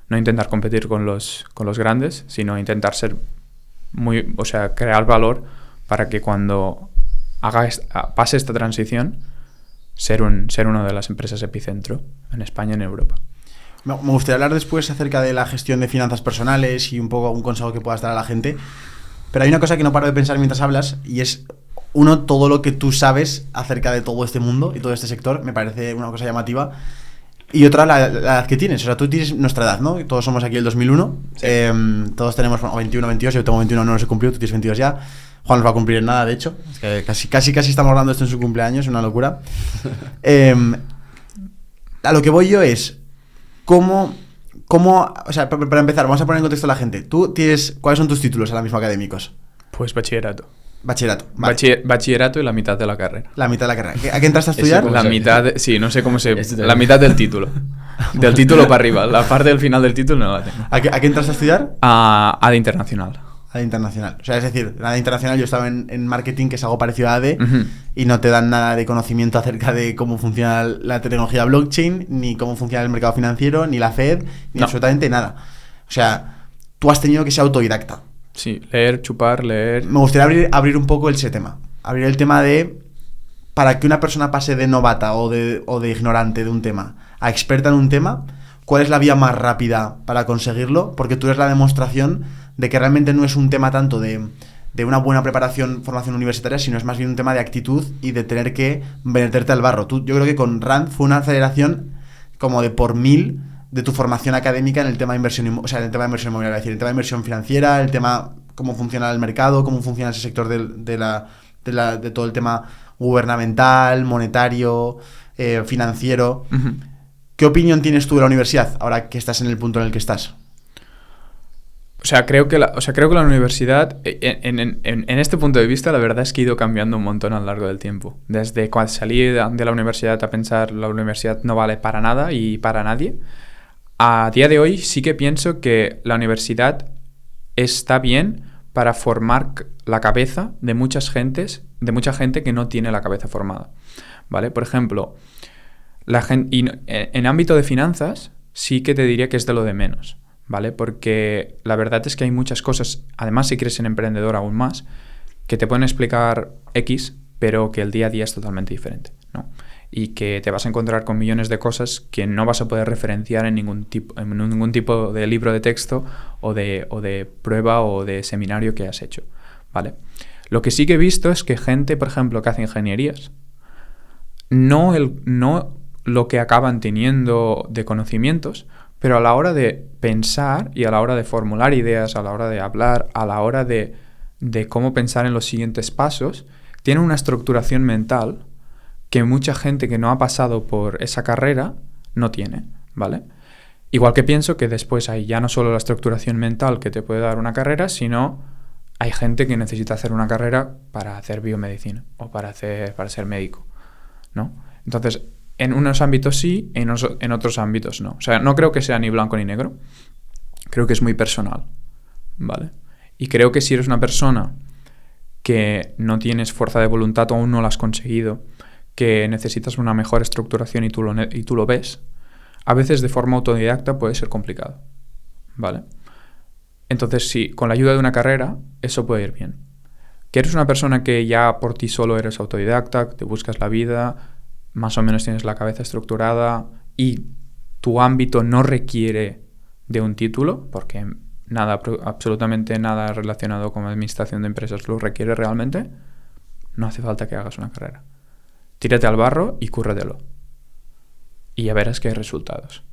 No intentar competir con los grandes, sino intentar ser crear valor para que cuando pase esta transición, ser una de las empresas epicentro en España y en Europa. Me gustaría hablar después acerca de la gestión de finanzas personales y un poco un consejo que puedas dar a la gente. Pero hay una cosa que no paro de pensar mientras hablas y es, todo lo que tú sabes acerca de todo este mundo y todo este sector, me parece una cosa llamativa. Y otra, la edad que tienes. O sea, tú tienes nuestra edad, ¿no? Todos somos aquí el 2001. Sí. Todos tenemos 21, 22. Yo tengo 21, no los he cumplido. Tú tienes 22 ya. Juan no va a cumplir en nada, de hecho. Es que casi estamos hablando esto en su cumpleaños. Es una locura. A lo que voy yo es... ¿Cómo, o sea, para empezar, vamos a poner en contexto a la gente. ¿Cuáles son tus títulos ahora mismo académicos? Pues bachillerato. Vale. Bachillerato y la mitad de la carrera. La mitad de la carrera. ¿A qué entraste a estudiar? La mitad, sí, no sé cómo se... La mitad del título. Del título para arriba. La parte del final del título no la tengo. ¿A qué entraste a estudiar? A ADE Internacional. ADE Internacional. O sea, es decir, ADE Internacional, yo estaba en marketing, que es algo parecido a ADE, y no te dan nada de conocimiento acerca de cómo funciona la tecnología blockchain, ni cómo funciona el mercado financiero, ni la Fed, ni absolutamente nada. O sea, tú has tenido que ser autodidacta. Sí, leer, chupar, leer... Me gustaría abrir un poco ese tema. Abrir el tema de... Para que una persona pase de novata o de ignorante de un tema a experta en un tema, ¿cuál es la vía más rápida para conseguirlo? Porque tú eres la demostración de que realmente no es un tema tanto de una buena formación universitaria, sino es más bien un tema de actitud y de tener que meterte al barro. Yo creo que con Rand fue una aceleración como de por 1000 de tu formación académica en el tema de inversión, en el tema de inversión inmobiliaria, es decir, el tema de inversión financiera, el tema cómo funciona el mercado, cómo funciona ese sector de todo el tema gubernamental, monetario, financiero. Uh-huh. ¿Qué opinión tienes tú de la universidad ahora que estás en el punto en el que estás? Creo que la universidad, en este punto de vista, la verdad es que ha ido cambiando un montón a lo largo del tiempo. Desde cuando salí de la universidad a pensar la universidad no vale para nada y para nadie, a día de hoy sí que pienso que la universidad está bien para formar la cabeza de mucha gente que no tiene la cabeza formada, ¿vale? Por ejemplo, en ámbito de finanzas sí que te diría que es de lo de menos, ¿vale? Porque la verdad es que hay muchas cosas, además si quieres ser emprendedor aún más, que te pueden explicar X, pero que el día a día es totalmente diferente, ¿no? Y que te vas a encontrar con millones de cosas que no vas a poder referenciar en ningún tipo de libro de texto o de prueba o de seminario que has hecho, ¿vale? Lo que sí que he visto es que gente, por ejemplo, que hace ingenierías, no lo que acaban teniendo de conocimientos, pero a la hora de pensar y a la hora de formular ideas, a la hora de hablar, a la hora de cómo pensar en los siguientes pasos, tienen una estructuración mental que mucha gente que no ha pasado por esa carrera no tiene, ¿vale? Igual que pienso que después hay ya no solo la estructuración mental que te puede dar una carrera, sino hay gente que necesita hacer una carrera para hacer biomedicina o para ser médico, ¿no? Entonces, en unos ámbitos sí, en otros ámbitos no. O sea, no creo que sea ni blanco ni negro. Creo que es muy personal, ¿vale? Y creo que si eres una persona que no tienes fuerza de voluntad o aún no la has conseguido, que necesitas una mejor estructuración y tú lo ves, a veces de forma autodidacta puede ser complicado, ¿vale? Entonces, sí, con la ayuda de una carrera, eso puede ir bien. Que eres una persona que ya por ti solo eres autodidacta, te buscas la vida, más o menos tienes la cabeza estructurada y tu ámbito no requiere de un título, porque absolutamente nada relacionado con administración de empresas lo requiere realmente, no hace falta que hagas una carrera. Tírate al barro y cúrratelo. Y ya verás que hay resultados.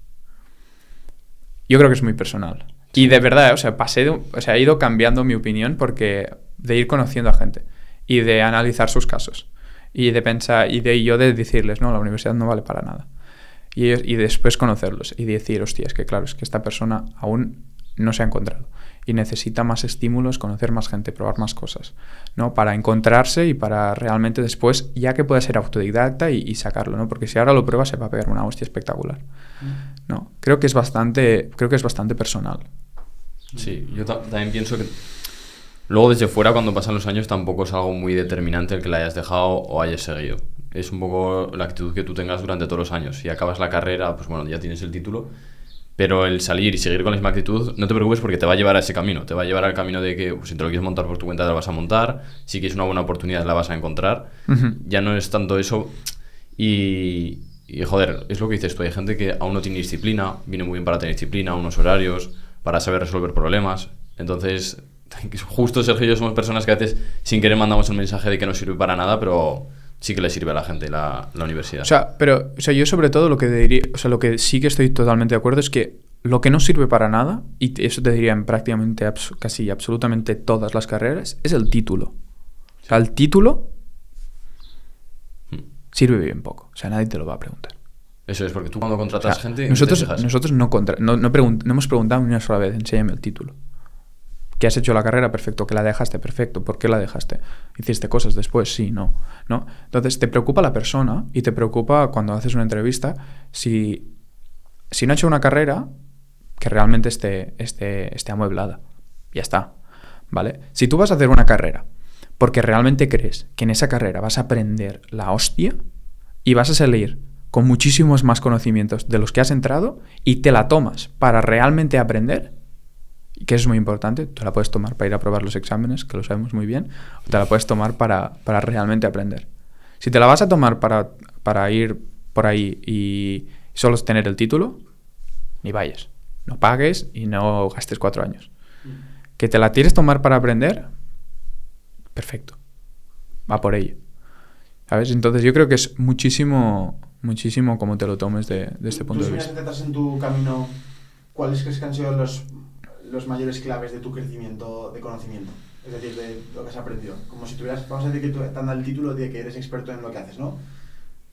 Yo creo que es muy personal. Y de verdad, he ido cambiando mi opinión porque de ir conociendo a gente y de analizar sus casos y de pensar y de decirles, no, la universidad no vale para nada. y después conocerlos y decir, hostia, es que claro, es que esta persona aún no se ha encontrado y necesita más estímulos, conocer más gente, probar más cosas, ¿no? Para encontrarse y para realmente después, ya que pueda ser autodidacta y sacarlo, ¿no? Porque si ahora lo prueba se va a pegar una hostia espectacular, ¿no? Creo que es bastante personal. Sí, yo también pienso que luego desde fuera, cuando pasan los años, tampoco es algo muy determinante el que la hayas dejado o hayas seguido. Es un poco la actitud que tú tengas durante todos los años. Si acabas la carrera, pues bueno, ya tienes el título, pero el salir y seguir con la misma actitud, no te preocupes porque te va a llevar a ese camino. Te va a llevar al camino de que pues, si te lo quieres montar por tu cuenta, te la vas a montar. Si quieres una buena oportunidad, la vas a encontrar. Ya no es tanto eso. Y joder, es lo que dices tú. Hay gente que aún no tiene disciplina, viene muy bien para tener disciplina, unos horarios, para saber resolver problemas. Entonces, justo Sergio y yo somos personas que a veces sin querer mandamos el mensaje de que no sirve para nada, pero sí que le sirve a la gente la universidad. O sea, yo sobre todo lo que diría, o sea, lo que sí que estoy totalmente de acuerdo es que lo que no sirve para nada, y eso te diría en prácticamente casi absolutamente todas las carreras, es el título. O sea, el título sirve bien poco. O sea, nadie te lo va a preguntar. Eso es, porque tú cuando contratas gente... Nosotros no hemos preguntado ni una sola vez, enséñame el título. ¿Que has hecho la carrera? Perfecto. ¿Que la dejaste? Perfecto. ¿Por qué la dejaste? ¿Hiciste cosas después? Sí, no. Entonces, te preocupa la persona y te preocupa cuando haces una entrevista si no ha hecho una carrera que realmente esté amueblada. Ya está. ¿Vale? Si tú vas a hacer una carrera porque realmente crees que en esa carrera vas a aprender la hostia y vas a salir con muchísimos más conocimientos de los que has entrado y te la tomas para realmente aprender, que eso es muy importante, te la puedes tomar para ir a probar los exámenes, que lo sabemos muy bien, o te la puedes tomar para realmente aprender. Si te la vas a tomar para ir por ahí y solo tener el título, ni vayas. No pagues y no gastes 4 años. ¿Que te la quieres tomar para aprender? Perfecto. Va por ello. ¿Sabes? Entonces yo creo que es muchísimo como te lo tomes de este punto de vista. ¿Tú si en tu camino cuáles crees que han sido los mayores claves de tu crecimiento de conocimiento? Es decir, de lo que has aprendido. Como si tuvieras, vamos a decir que te han dado el título de que eres experto en lo que haces, ¿no?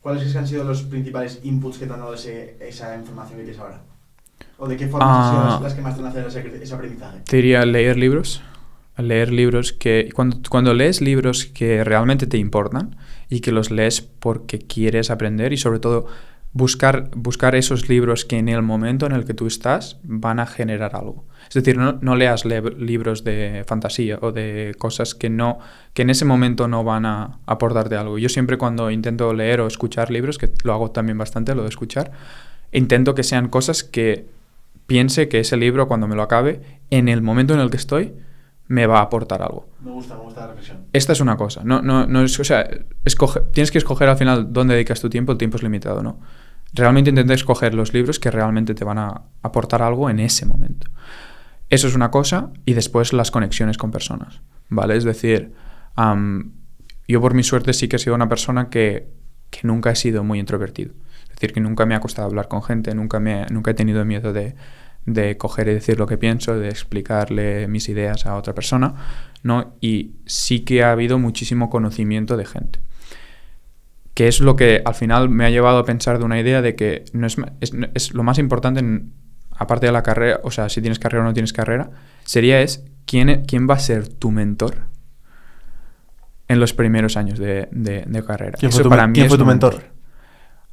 ¿Cuáles crees que han sido los principales inputs que te han dado esa información que tienes ahora? ¿O de qué formas han sido las que más te han hecho ese aprendizaje? Te diría leer libros. Que cuando lees libros que realmente te importan y que los lees porque quieres aprender y sobre todo buscar esos libros que en el momento en el que tú estás van a generar algo. Es decir, no leas libros de fantasía o de cosas que en ese momento no van a aportarte algo. Yo siempre cuando intento leer o escuchar libros, que lo hago también bastante, lo de escuchar, intento que sean cosas que piense que ese libro, cuando me lo acabe, en el momento en el que estoy, me va a aportar algo. Me gusta la reflexión. Esta es una cosa. No es, o sea, tienes que escoger al final dónde dedicas tu tiempo. El tiempo es limitado, ¿no? Realmente intenta escoger los libros que realmente te van a aportar algo en ese momento. Eso es una cosa. Y después las conexiones con personas, ¿vale? Es decir, yo por mi suerte sí que he sido una persona que nunca he sido muy introvertido. Es decir, que nunca me ha costado hablar con gente, nunca he tenido miedo de coger y decir lo que pienso, de explicarle mis ideas a otra persona, ¿no? Y sí que ha habido muchísimo conocimiento de gente. Que es lo que al final me ha llevado a pensar de una idea de que es lo más importante, aparte de la carrera, o sea, si tienes carrera o no tienes carrera, sería quién va a ser tu mentor en los primeros años de carrera. ¿Quién fue tu mentor?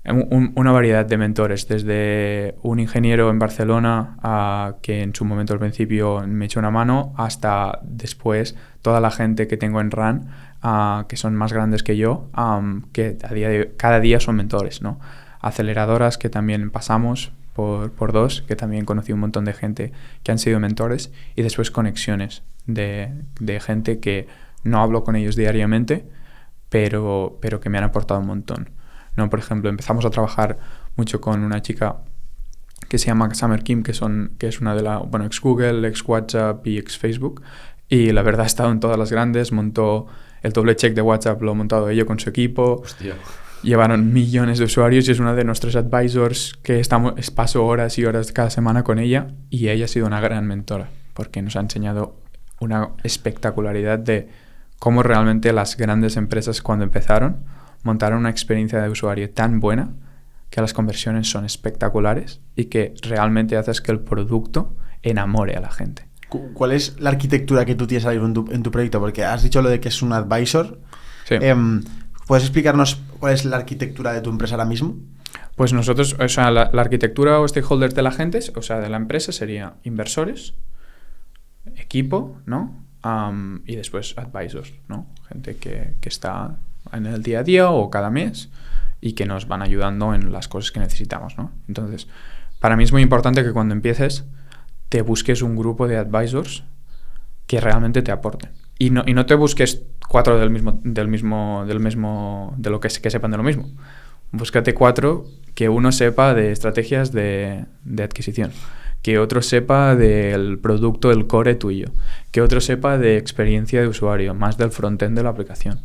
Una variedad de mentores, desde un ingeniero en Barcelona que en su momento al principio me echó una mano, hasta después toda la gente que tengo en RAN, que son más grandes que yo, que cada día son mentores, ¿no? Aceleradoras que también pasamos por 2, que también conocí un montón de gente que han sido mentores, y después conexiones de gente que no hablo con ellos diariamente, pero que me han aportado un montón, ¿no? Por ejemplo, empezamos a trabajar mucho con una chica que se llama Summer Kim, que es una de ex Google, ex WhatsApp y ex Facebook, y la verdad ha estado en todas las grandes, montó el doble check de WhatsApp, lo ha montado ella con su equipo. Hostia. Llevaron millones de usuarios y es una de nuestros advisors que paso horas y horas cada semana con ella, y ella ha sido una gran mentora porque nos ha enseñado una espectacularidad de cómo realmente las grandes empresas cuando empezaron montaron una experiencia de usuario tan buena que las conversiones son espectaculares y que realmente haces que el producto enamore a la gente. ¿Cuál es la arquitectura que tú tienes ahí en tu proyecto? Porque has dicho lo de que es un advisor. Sí. ¿Puedes explicarnos cuál es la arquitectura de tu empresa ahora mismo? Pues nosotros, o sea, la arquitectura o stakeholders de la gente, o sea, de la empresa sería inversores, equipo, ¿no? Y después advisors, ¿no? Gente que está en el día a día o cada mes y que nos van ayudando en las cosas que necesitamos, ¿no? Entonces, para mí es muy importante que cuando empieces te busques un grupo de advisors que realmente te aporten. Y no te busques 4 de lo que sepan de lo mismo. Búscate 4 que uno sepa de estrategias de adquisición, que otro sepa del producto, el core tuyo, que otro sepa de experiencia de usuario, más del frontend de la aplicación,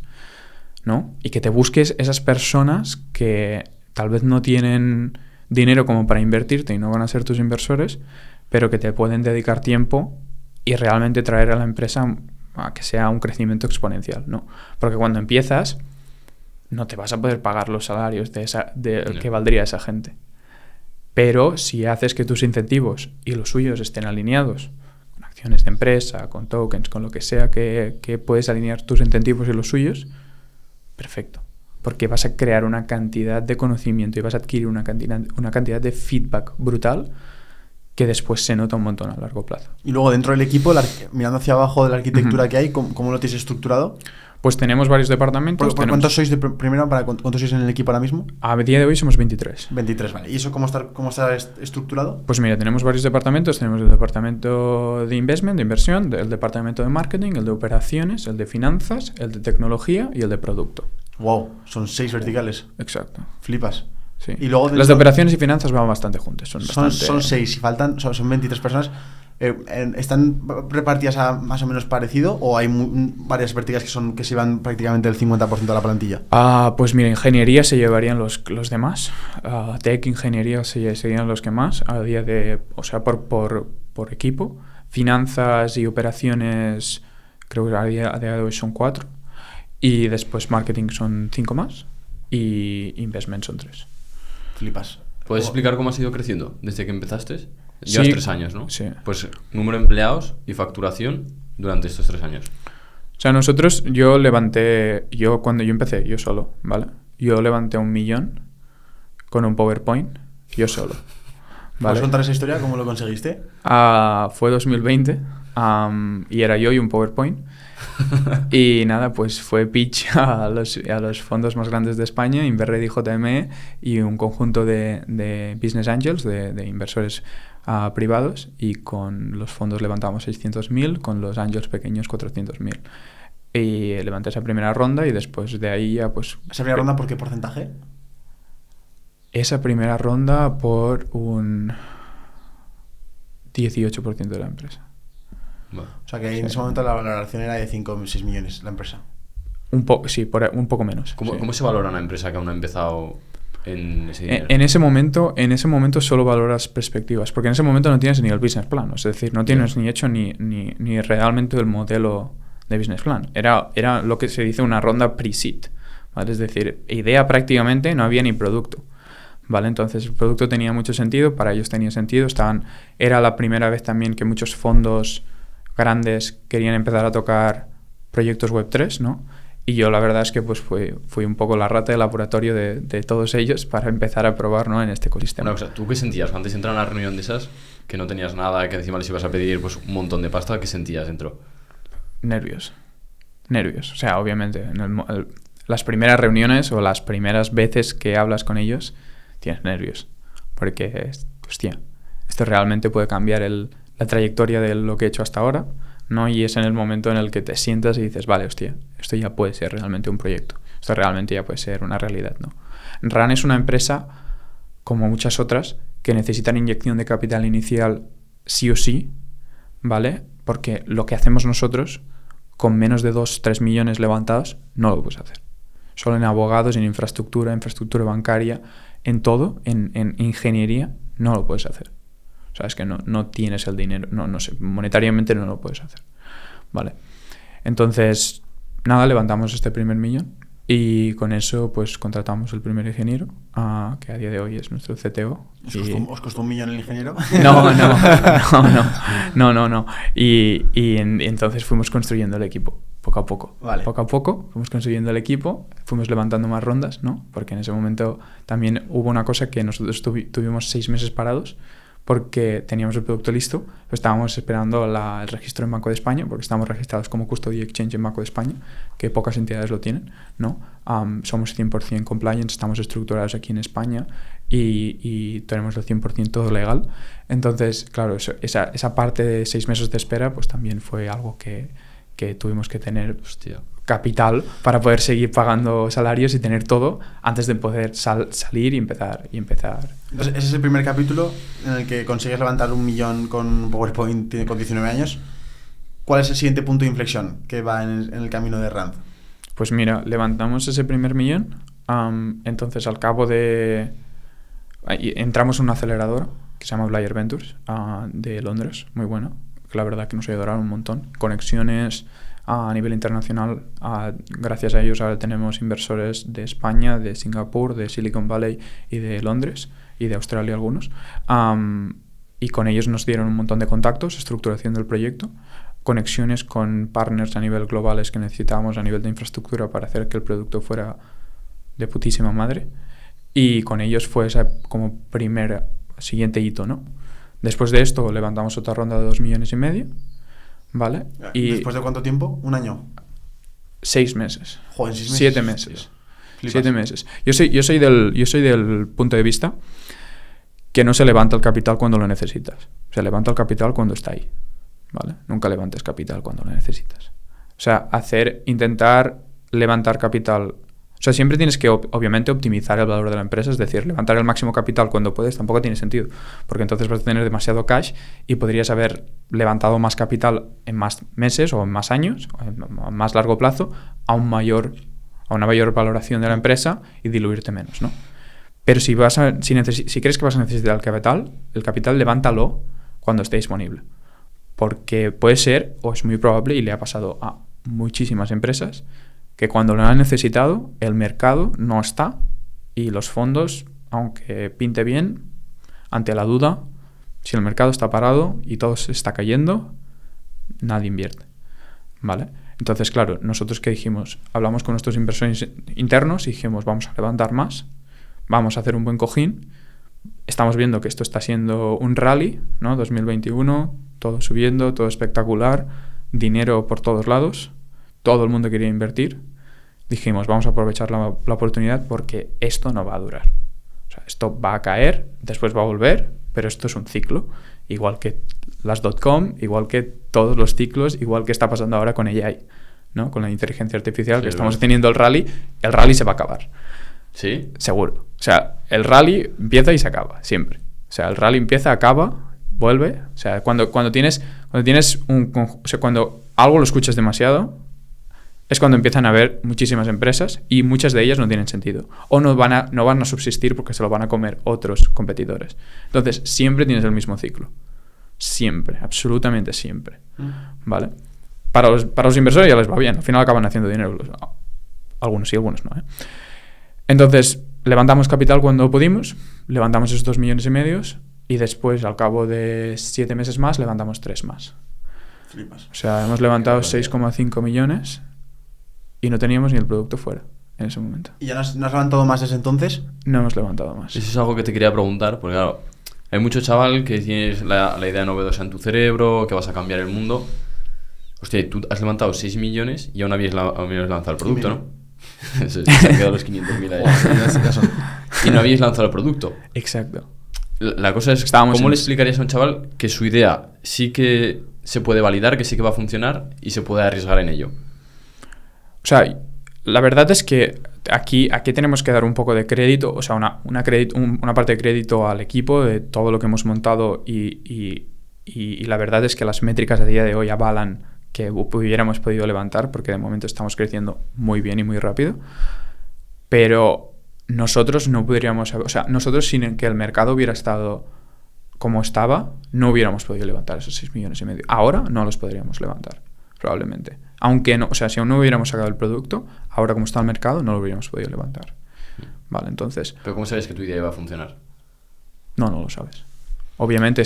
¿no? Y que te busques esas personas que tal vez no tienen dinero como para invertirte y no van a ser tus inversores, pero que te pueden dedicar tiempo y realmente traer a la empresa a que sea un crecimiento exponencial, ¿no? Porque cuando empiezas no te vas a poder pagar los salarios que valdría esa gente. Pero si haces que tus incentivos y los suyos estén alineados con acciones de empresa, con tokens, con lo que sea que puedes alinear tus incentivos y los suyos, perfecto. Porque vas a crear una cantidad de conocimiento y vas a adquirir una cantidad de feedback brutal que después se nota un montón a largo plazo. Y luego dentro del equipo, mirando hacia abajo de la arquitectura que hay, ¿cómo lo tienes estructurado? Pues tenemos varios departamentos. ¿Cuántos sois ¿cuántos sois en el equipo ahora mismo? A día de hoy somos 23. 23, vale. ¿Y eso cómo está estructurado? Pues mira, tenemos varios departamentos. Tenemos el departamento de investment, de inversión, el departamento de marketing, el de operaciones, el de finanzas, el de tecnología y el de producto. Wow, son 6 verticales. Exacto. Flipas. Sí. Y luego las de operaciones y finanzas van bastante juntas. Son 6 y faltan, son 23 personas. ¿Están repartidas más o menos parecido o hay varias verticales que se llevan prácticamente el 50% de la plantilla? Pues mira, ingeniería se llevarían los demás. Tech, ingeniería serían los que más a día de, o sea, por equipo. Finanzas y operaciones creo que a día de hoy son 4 y después marketing son 5 más y investment son 3. Flipas. ¿Puedes explicar cómo has ido creciendo desde que empezaste? Sí, Llevas 3 años, ¿no? Sí. Pues número de empleados y facturación durante estos 3 años. O sea, cuando yo empecé, yo solo, ¿vale? Yo levanté 1 millón con un PowerPoint, yo solo. ¿Vale? ¿Puedes contar esa historia? ¿Cómo lo conseguiste? Fue 2020 y era yo y un PowerPoint. Y nada, pues fue pitch a los fondos más grandes de España, Inverred y JME, y un conjunto de business angels, de inversores privados, y con los fondos levantamos 600.000, con los angels pequeños 400.000. Y levanté esa primera ronda y después de ahí ya pues... ¿Esa primera ronda por qué porcentaje? Esa primera ronda por un 18% de la empresa. Bueno, o sea que en ese momento la valoración era de 5 o 6 millones la empresa. Un poco menos. ¿Cómo se valora una empresa que aún no ha empezado en ese dinero? En ese momento solo valoras perspectivas, porque en ese momento no tienes ni el business plan, es decir, no tienes ni hecho ni realmente el modelo de business plan. Era lo que se dice una ronda pre-seed, ¿vale? Es decir, idea prácticamente, no había ni producto. ¿Vale? Entonces el producto tenía mucho sentido, para ellos tenía sentido, era la primera vez también que muchos fondos grandes querían empezar a tocar proyectos Web3, ¿no? Y yo la verdad es que pues fui un poco la rata de laboratorio de todos ellos para empezar a probar, ¿no?, en este ecosistema. Una cosa, ¿tú qué sentías antes de entrar a una reunión de esas, que no tenías nada, que encima les ibas a pedir pues un montón de pasta? ¿Qué sentías dentro? Nervios. O sea, obviamente, las primeras reuniones o las primeras veces que hablas con ellos tienes nervios, porque, hostia, esto realmente puede cambiar la trayectoria de lo que he hecho hasta ahora, ¿no? Y es en el momento en el que te sientas y dices, vale, hostia, esto ya puede ser realmente un proyecto, esto realmente ya puede ser una realidad, ¿no? RAN es una empresa, como muchas otras, que necesitan inyección de capital inicial sí o sí, ¿vale? Porque lo que hacemos nosotros, con menos de 2-3 millones levantados, no lo puedes hacer. Solo en abogados, en infraestructura bancaria, en todo, en ingeniería, no lo puedes hacer. O sea, es que no tienes el dinero, no sé, monetariamente no lo puedes hacer. Vale. Entonces, nada, levantamos este primer millón Y con eso pues contratamos el primer ingeniero, que a día de hoy es nuestro CTO. ¿Os costó $1 millón el ingeniero? No. Y entonces fuimos construyendo el equipo, poco a poco. Vale. Poco a poco fuimos construyendo el equipo, fuimos levantando más rondas, ¿no? Porque en ese momento también hubo una cosa que nosotros tuvimos 6 meses parados, porque teníamos el producto listo, pues estábamos esperando el registro en Banco de España, porque estamos registrados como Custody Exchange en Banco de España, que pocas entidades lo tienen, ¿no? Somos 100% compliance, estamos estructurados aquí en España y tenemos el 100% todo legal. Entonces, claro, esa parte de 6 meses de espera, pues también fue algo que tuvimos que tener capital para poder seguir pagando salarios y tener todo antes de poder salir y empezar. Entonces, ese es el primer capítulo en el que consigues levantar $1 millón con un PowerPoint con 19 años. ¿Cuál es el siguiente punto de inflexión que va en el camino de Rand? Pues mira, levantamos ese primer $1 millón. Entonces, al cabo de... entramos en un acelerador que se llama Blair Ventures, de Londres, muy bueno, que la verdad que nos ayudaron un montón. Conexiones a nivel internacional, gracias a ellos ahora tenemos inversores de España, de Singapur, de Silicon Valley y de Londres y de Australia algunos, y con ellos nos dieron un montón de contactos, estructuración del proyecto, conexiones con partners a nivel globales que necesitábamos a nivel de infraestructura para hacer que el producto fuera de putísima madre, y con ellos fue ese como siguiente hito, ¿no? Después de esto levantamos otra ronda de $2,5 millones, ¿vale? ¿Y después de cuánto tiempo? ¿1 año? 6 meses. Joder, 6 meses. 7 meses. 7 meses. Yo soy del punto de vista que no se levanta el capital cuando lo necesitas. Se levanta el capital cuando está ahí, ¿vale? Nunca levantes capital cuando lo necesitas. O sea, intentar levantar capital. O sea, siempre tienes que, obviamente, optimizar el valor de la empresa, es decir, levantar el máximo capital cuando puedes tampoco tiene sentido, porque entonces vas a tener demasiado cash y podrías haber levantado más capital en más meses o en más años, o en más largo plazo, a una mayor valoración de la empresa y diluirte menos, ¿no? Pero si crees que vas a necesitar el capital levántalo cuando esté disponible, porque puede ser, o es muy probable, y le ha pasado a muchísimas empresas, que cuando lo han necesitado, el mercado no está y los fondos, aunque pinte bien, ante la duda, si el mercado está parado y todo se está cayendo, nadie invierte, ¿vale? Entonces, claro, nosotros ¿qué dijimos? Hablamos con nuestros inversores internos y dijimos, vamos a levantar más, vamos a hacer un buen cojín. Estamos viendo que esto está siendo un rally, ¿no? 2021, todo subiendo, todo espectacular, dinero por todos lados. Todo el mundo quería invertir. Dijimos, vamos a aprovechar la oportunidad porque esto no va a durar. O sea, esto va a caer, después va a volver, pero esto es un ciclo. Igual que las .com, igual que todos los ciclos, igual que está pasando ahora con AI, ¿no? Con la inteligencia artificial, que estamos teniendo el rally se va a acabar. ¿Sí? Seguro. O sea, el rally empieza y se acaba, siempre. O sea, el rally empieza, acaba, vuelve. O sea, cuando algo lo escuchas demasiado, es cuando empiezan a haber muchísimas empresas y muchas de ellas no tienen sentido. O no van a subsistir porque se lo van a comer otros competidores. Entonces, siempre tienes el mismo ciclo. Siempre, absolutamente siempre. ¿Vale? Para los inversores ya les va bien. Al final acaban haciendo dinero. Algunos sí, algunos no, ¿eh? Entonces, levantamos capital cuando pudimos. Levantamos esos $2,5 millones y después, al cabo de 7 meses más, levantamos 3 más. Flipas. O sea, hemos levantado 6,5 millones y no teníamos ni el producto fuera en ese momento. ¿Y ya no has levantado más desde entonces? No hemos levantado más. Eso es algo que te quería preguntar, porque claro, hay mucho chaval que tienes la idea novedosa en tu cerebro, que vas a cambiar el mundo. Hostia, tú has levantado 6 millones y aún habías lanzado el producto, ¿no? Se han quedado los 500.000 ahí. Y no habíais lanzado el producto. Exacto. La cosa es, ¿cómo le explicarías a un chaval que su idea sí que se puede validar, que sí que va a funcionar y se puede arriesgar en ello? O sea, la verdad es que aquí tenemos que dar un poco de crédito, o sea, una parte de crédito al equipo de todo lo que hemos montado y la verdad es que las métricas a día de hoy avalan que hubiéramos podido levantar porque de momento estamos creciendo muy bien y muy rápido, pero nosotros no podríamos, o sea, nosotros sin que el mercado hubiera estado como estaba, no hubiéramos podido levantar esos 6,5 millones. Ahora no los podríamos levantar. probablemente. Aunque no, o sea, si aún no hubiéramos sacado el producto, ahora como está el mercado, no lo hubiéramos podido levantar. Vale, entonces... ¿Pero cómo sabes que tu idea iba a funcionar? No lo sabes. Obviamente,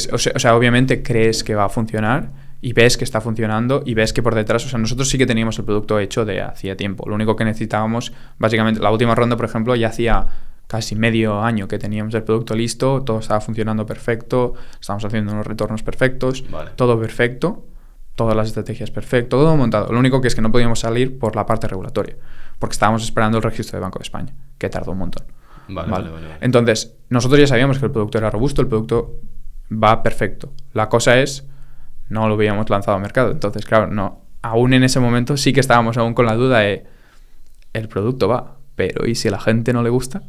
obviamente crees que va a funcionar y ves que está funcionando y ves que por detrás, o sea, nosotros sí que teníamos el producto hecho de hacía tiempo. Lo único que necesitábamos, básicamente, la última ronda, por ejemplo, ya hacía casi medio año que teníamos el producto listo, todo estaba funcionando perfecto, estábamos haciendo unos retornos perfectos, todo perfecto, todas las estrategias perfecto, todo montado. Lo único que es que no podíamos salir por la parte regulatoria, porque estábamos esperando el registro de Banco de España, que tardó un montón. Vale. Entonces, nosotros ya sabíamos que el producto era robusto, el producto va perfecto. La cosa es, no lo habíamos lanzado al mercado. Entonces, claro, no, aún en ese momento sí que estábamos aún con la duda de, el producto va, pero ¿y si a la gente no le gusta?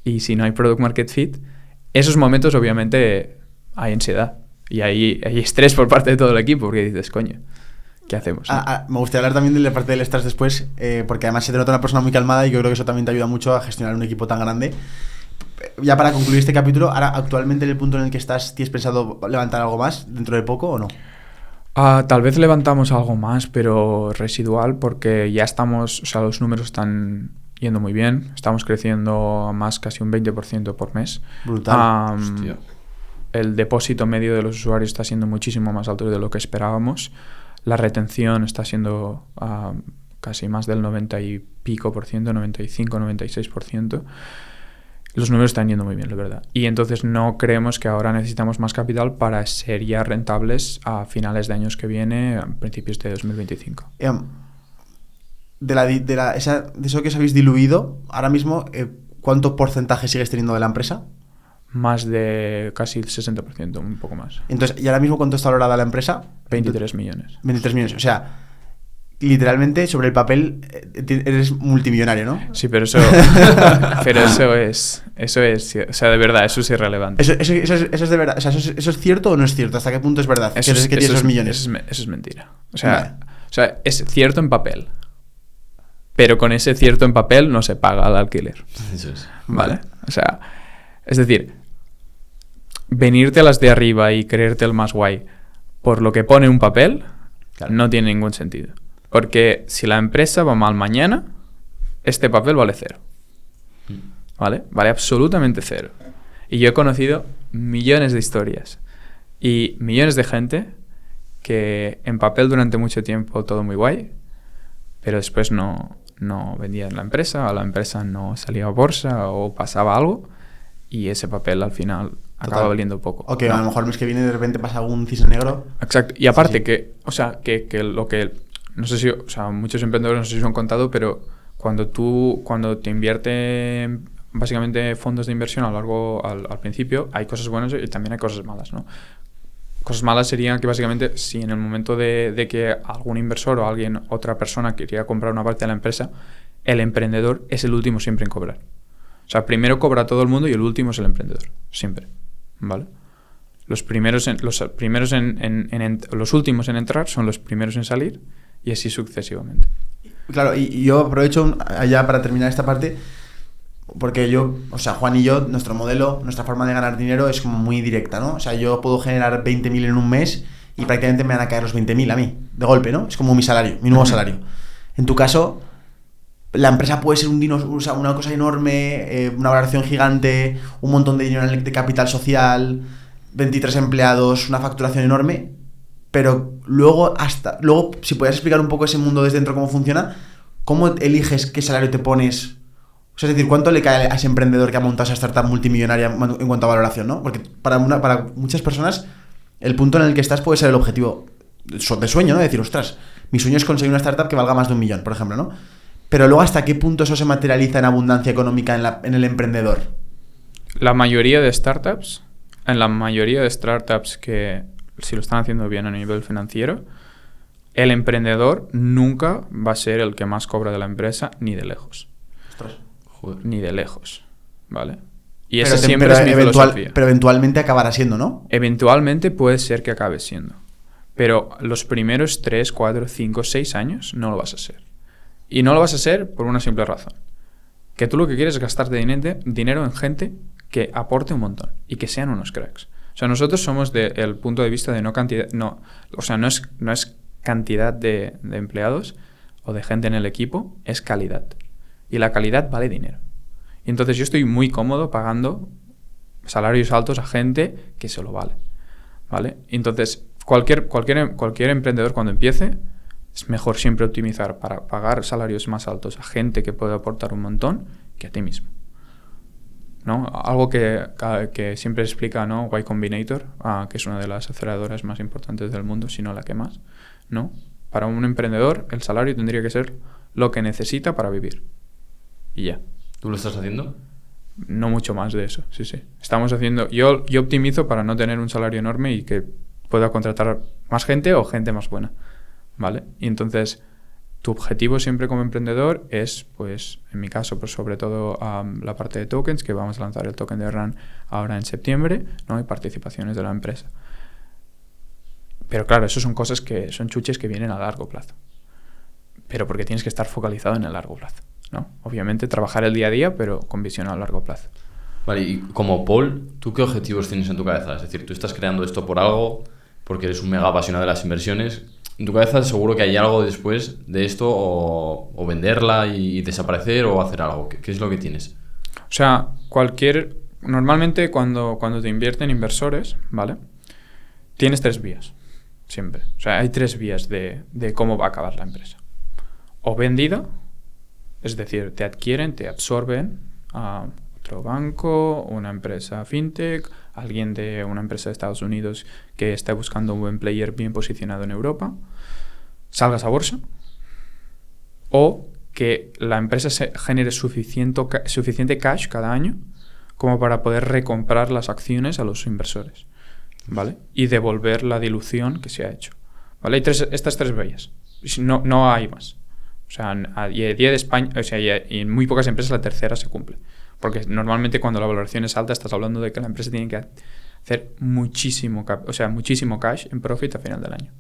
¿Y si no hay product market fit? Esos momentos obviamente hay ansiedad y hay estrés por parte de todo el equipo, porque dices, coño, ¿qué hacemos? ¿No? Me gustaría hablar también de la parte del estrés después, porque además se te nota una persona muy calmada y yo creo que eso también te ayuda mucho a gestionar un equipo tan grande. Ya para concluir este capítulo, ahora actualmente en el punto en el que estás, ¿tienes pensado levantar algo más dentro de poco o no? Tal vez levantamos algo más, pero residual, porque ya estamos, o sea, los números están yendo muy bien, estamos creciendo más casi un 20% por mes. Brutal. El depósito medio de los usuarios está siendo muchísimo más alto de lo que esperábamos. La retención está siendo casi más del 90 y pico por ciento, 95, 96%. Los números están yendo muy bien, la verdad. Y entonces no creemos que ahora necesitamos más capital para ser ya rentables a finales de años que viene, a principios de 2025. De eso que os habéis diluido, ahora mismo, ¿cuánto porcentaje sigues teniendo de la empresa? Más de casi el 60%, un poco más. Entonces, ¿y ahora mismo cuánto está valorada la empresa? 23 millones. 23 millones, o sea, literalmente sobre el papel eres multimillonario, ¿no? Sí, pero eso es, o sea, de verdad, eso es irrelevante. Eso es de verdad, o sea, ¿eso es cierto o no es cierto? ¿Hasta qué punto es verdad que tienes esos millones? Eso es mentira. O sea, es cierto en papel, pero con ese cierto en papel no se paga el alquiler. Eso es. ¿Vale? O sea, es decir, venirte a las de arriba y creerte el más guay por lo que pone un papel, claro, no tiene ningún sentido. Porque si la empresa va mal mañana, este papel vale cero. ¿Vale? Vale absolutamente cero. Y yo he conocido millones de historias y millones de gente que en papel durante mucho tiempo todo muy guay, pero después no vendían la empresa, o la empresa no salía a bolsa o pasaba algo y ese papel al final acaba valiendo poco. Ok, ¿no? A lo mejor el mes que viene de repente pasa algún cisne negro. Exacto. Y aparte que lo que... No sé si, o sea, muchos emprendedores no sé si os han contado, pero cuando te invierte básicamente fondos de inversión al principio, hay cosas buenas y también hay cosas malas, ¿no? Cosas malas serían que básicamente si en el momento de que algún inversor o otra persona quería comprar una parte de la empresa, el emprendedor es el último siempre en cobrar. O sea, primero cobra todo el mundo y el último es el emprendedor, siempre, ¿vale? Los últimos en entrar son los primeros en salir y así sucesivamente. Claro, y yo aprovecho allá para terminar esta parte, porque Juan y yo, nuestro modelo, nuestra forma de ganar dinero es como muy directa, ¿no? O sea, yo puedo generar 20.000 en un mes y prácticamente me van a caer los 20.000 a mí, de golpe, ¿no? Es como mi salario, mi nuevo salario. En tu caso, la empresa puede ser una cosa enorme, una valoración gigante, un montón de dinero de capital social, 23 empleados, una facturación enorme, pero luego, si puedes explicar un poco ese mundo desde dentro, cómo funciona, ¿cómo eliges qué salario te pones? O sea, es decir, ¿cuánto le cae a ese emprendedor que ha montado esa startup multimillonaria en cuanto a valoración, ¿no? Porque para muchas personas el punto en el que estás puede ser el objetivo de sueño, ¿no? De decir, ostras, mi sueño es conseguir una startup que valga más de 1 millón, por ejemplo, ¿no? Pero luego, ¿hasta qué punto eso se materializa en abundancia económica en el emprendedor? En la mayoría de startups que si lo están haciendo bien a nivel financiero, el emprendedor nunca va a ser el que más cobra de la empresa, ni de lejos. Ostras. Joder. Ni de lejos, ¿vale? Y esa siempre es mi filosofía. Pero eventualmente acabará siendo, ¿no? Eventualmente puede ser que acabe siendo. Pero los primeros 3, 4, 5, 6 años no lo vas a ser. Y no lo vas a hacer por una simple razón. Que tú lo que quieres es gastarte dinero en gente que aporte un montón y que sean unos cracks. O sea, nosotros somos del punto de vista de no cantidad... No, o sea, no es cantidad de empleados o de gente en el equipo, es calidad. Y la calidad vale dinero. Y entonces yo estoy muy cómodo pagando salarios altos a gente que se lo vale. ¿Vale? Entonces, cualquier emprendedor cuando empiece, es mejor siempre optimizar para pagar salarios más altos a gente que puede aportar un montón que a ti mismo. ¿No? Algo que siempre explica, ¿no? Y Combinator, que es una de las aceleradoras más importantes del mundo, si no la que más, ¿no? Para un emprendedor, el salario tendría que ser lo que necesita para vivir. Y ya. ¿Tú lo estás haciendo? No mucho más de eso, sí. Estamos haciendo... Yo optimizo para no tener un salario enorme y que pueda contratar más gente o gente más buena, ¿vale? Y entonces, tu objetivo siempre como emprendedor es, pues, en mi caso, pues sobre todo la parte de tokens, que vamos a lanzar el token de RAN ahora en septiembre, ¿no? Y participaciones de la empresa. Pero claro, eso son cosas que son chuches que vienen a largo plazo. Pero porque tienes que estar focalizado en el largo plazo, ¿no? Obviamente trabajar el día a día, pero con visión a largo plazo. Vale, y como Paul, ¿tú qué objetivos tienes en tu cabeza? Es decir, tú estás creando esto por algo, porque eres un mega apasionado de las inversiones. En tu cabeza seguro que hay algo después de esto, o venderla y desaparecer, o hacer algo. ¿Qué es lo que tienes? O sea, normalmente cuando te invierten inversores, ¿vale? Tienes 3 vías, siempre. O sea, hay 3 vías de cómo va a acabar la empresa. O vendida, es decir, te adquieren, te absorben a otro banco, una empresa fintech, alguien de una empresa de Estados Unidos que está buscando un buen player bien posicionado en Europa, salgas a bolsa, o que la empresa genere suficiente cash cada año como para poder recomprar las acciones a los inversores, ¿vale? Y devolver la dilución que se ha hecho, ¿vale? Hay estas 3 vías, no hay más. O sea, y a día de España, o sea, y en muy pocas empresas la tercera se cumple. Porque normalmente cuando la valoración es alta estás hablando de que la empresa tiene que hacer muchísimo cash en profit a final del año,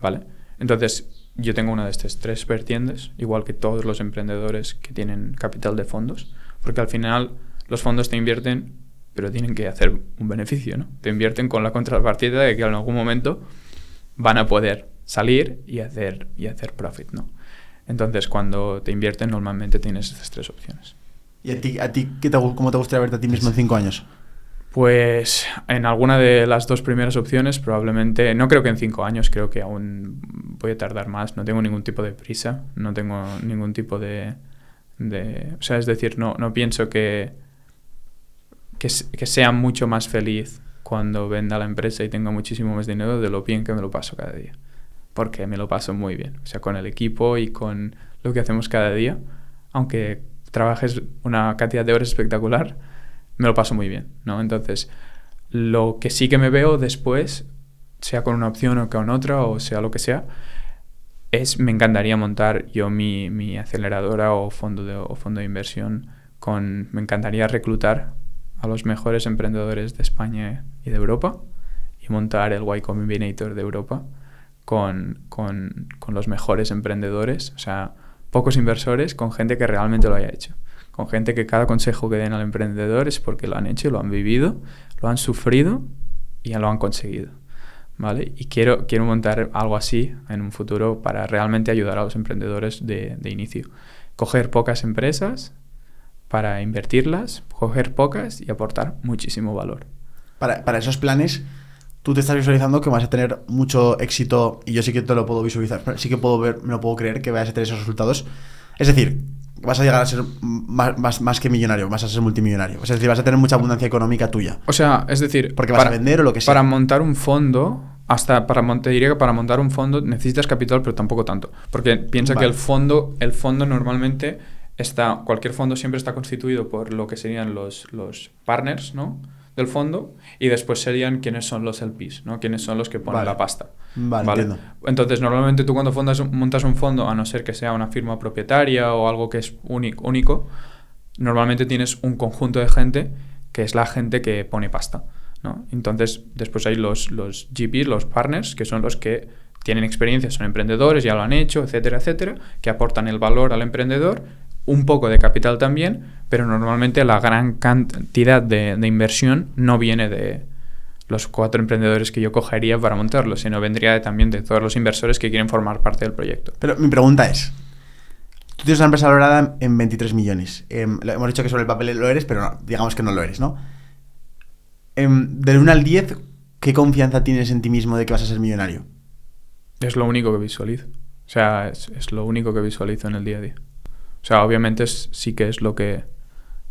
¿vale? Entonces, yo tengo una de estas 3 vertientes, igual que todos los emprendedores que tienen capital de fondos, porque al final los fondos te invierten, pero tienen que hacer un beneficio, ¿no? Te invierten con la contrapartida de que en algún momento van a poder salir y hacer profit, ¿no? Entonces, cuando te invierten, normalmente tienes estas 3 opciones. ¿Y a ti cómo te gustaría verte a ti mismo en 5 años? Pues en alguna de las 2 primeras opciones, probablemente, no creo que en 5 años, creo que aún voy a tardar más. No tengo ningún tipo de prisa, no tengo ningún tipo de o sea, es decir, no pienso que sea mucho más feliz cuando venda la empresa y tenga muchísimo más dinero de lo bien que me lo paso cada día. Porque me lo paso muy bien, o sea, con el equipo y con lo que hacemos cada día, aunque trabajes una cantidad de horas espectacular, me lo paso muy bien, ¿no? Entonces, lo que sí que me veo después, sea con una opción o con otra, o sea lo que sea, me encantaría montar yo mi aceleradora o fondo de inversión, me encantaría reclutar a los mejores emprendedores de España y de Europa y montar el Y Combinator de Europa con los mejores emprendedores, o sea, pocos inversores, con gente que realmente lo haya hecho, con gente que cada consejo que den al emprendedor es porque lo han hecho, lo han vivido, lo han sufrido y ya lo han conseguido, ¿vale? Y quiero montar algo así en un futuro para realmente ayudar a los emprendedores de inicio. Coger pocas empresas para invertirlas, coger pocas y aportar muchísimo valor. Para esos planes, tú te estás visualizando que vas a tener mucho éxito, y yo sí que te lo puedo visualizar, sí que puedo ver, me lo puedo creer que vayas a tener esos resultados. Es decir, vas a llegar a ser más que millonario, vas a ser multimillonario. Es decir, vas a tener mucha abundancia económica tuya. O sea, es decir, porque vas a vender o lo que sea. Para montar un fondo, te diría que para montar un fondo necesitas capital, pero tampoco tanto. Porque piensa que el fondo normalmente cualquier fondo siempre está constituido por lo que serían los partners, ¿no?, del fondo, y después serían quiénes son los LPs, ¿no?, quiénes son los que ponen la pasta. Vale, entiendo. Entonces, normalmente tú cuando montas un fondo, a no ser que sea una firma propietaria o algo que es único, normalmente tienes un conjunto de gente que es la gente que pone pasta, ¿no? Entonces, después hay los GPs, los partners, que son los que tienen experiencia, son emprendedores, ya lo han hecho, etcétera, etcétera, que aportan el valor al emprendedor, un poco de capital también, pero normalmente la gran cantidad de inversión no viene de los 4 emprendedores que yo cogería para montarlo, sino vendría también de todos los inversores que quieren formar parte del proyecto. Pero mi pregunta es, tú tienes una empresa valorada en 23 millones. Hemos dicho que sobre el papel lo eres, pero no, digamos que no lo eres, ¿no? Del 1 al 10, ¿qué confianza tienes en ti mismo de que vas a ser millonario? Es lo único que visualizo. O sea, es lo único que visualizo en el día a día. O sea, obviamente sí que es lo que...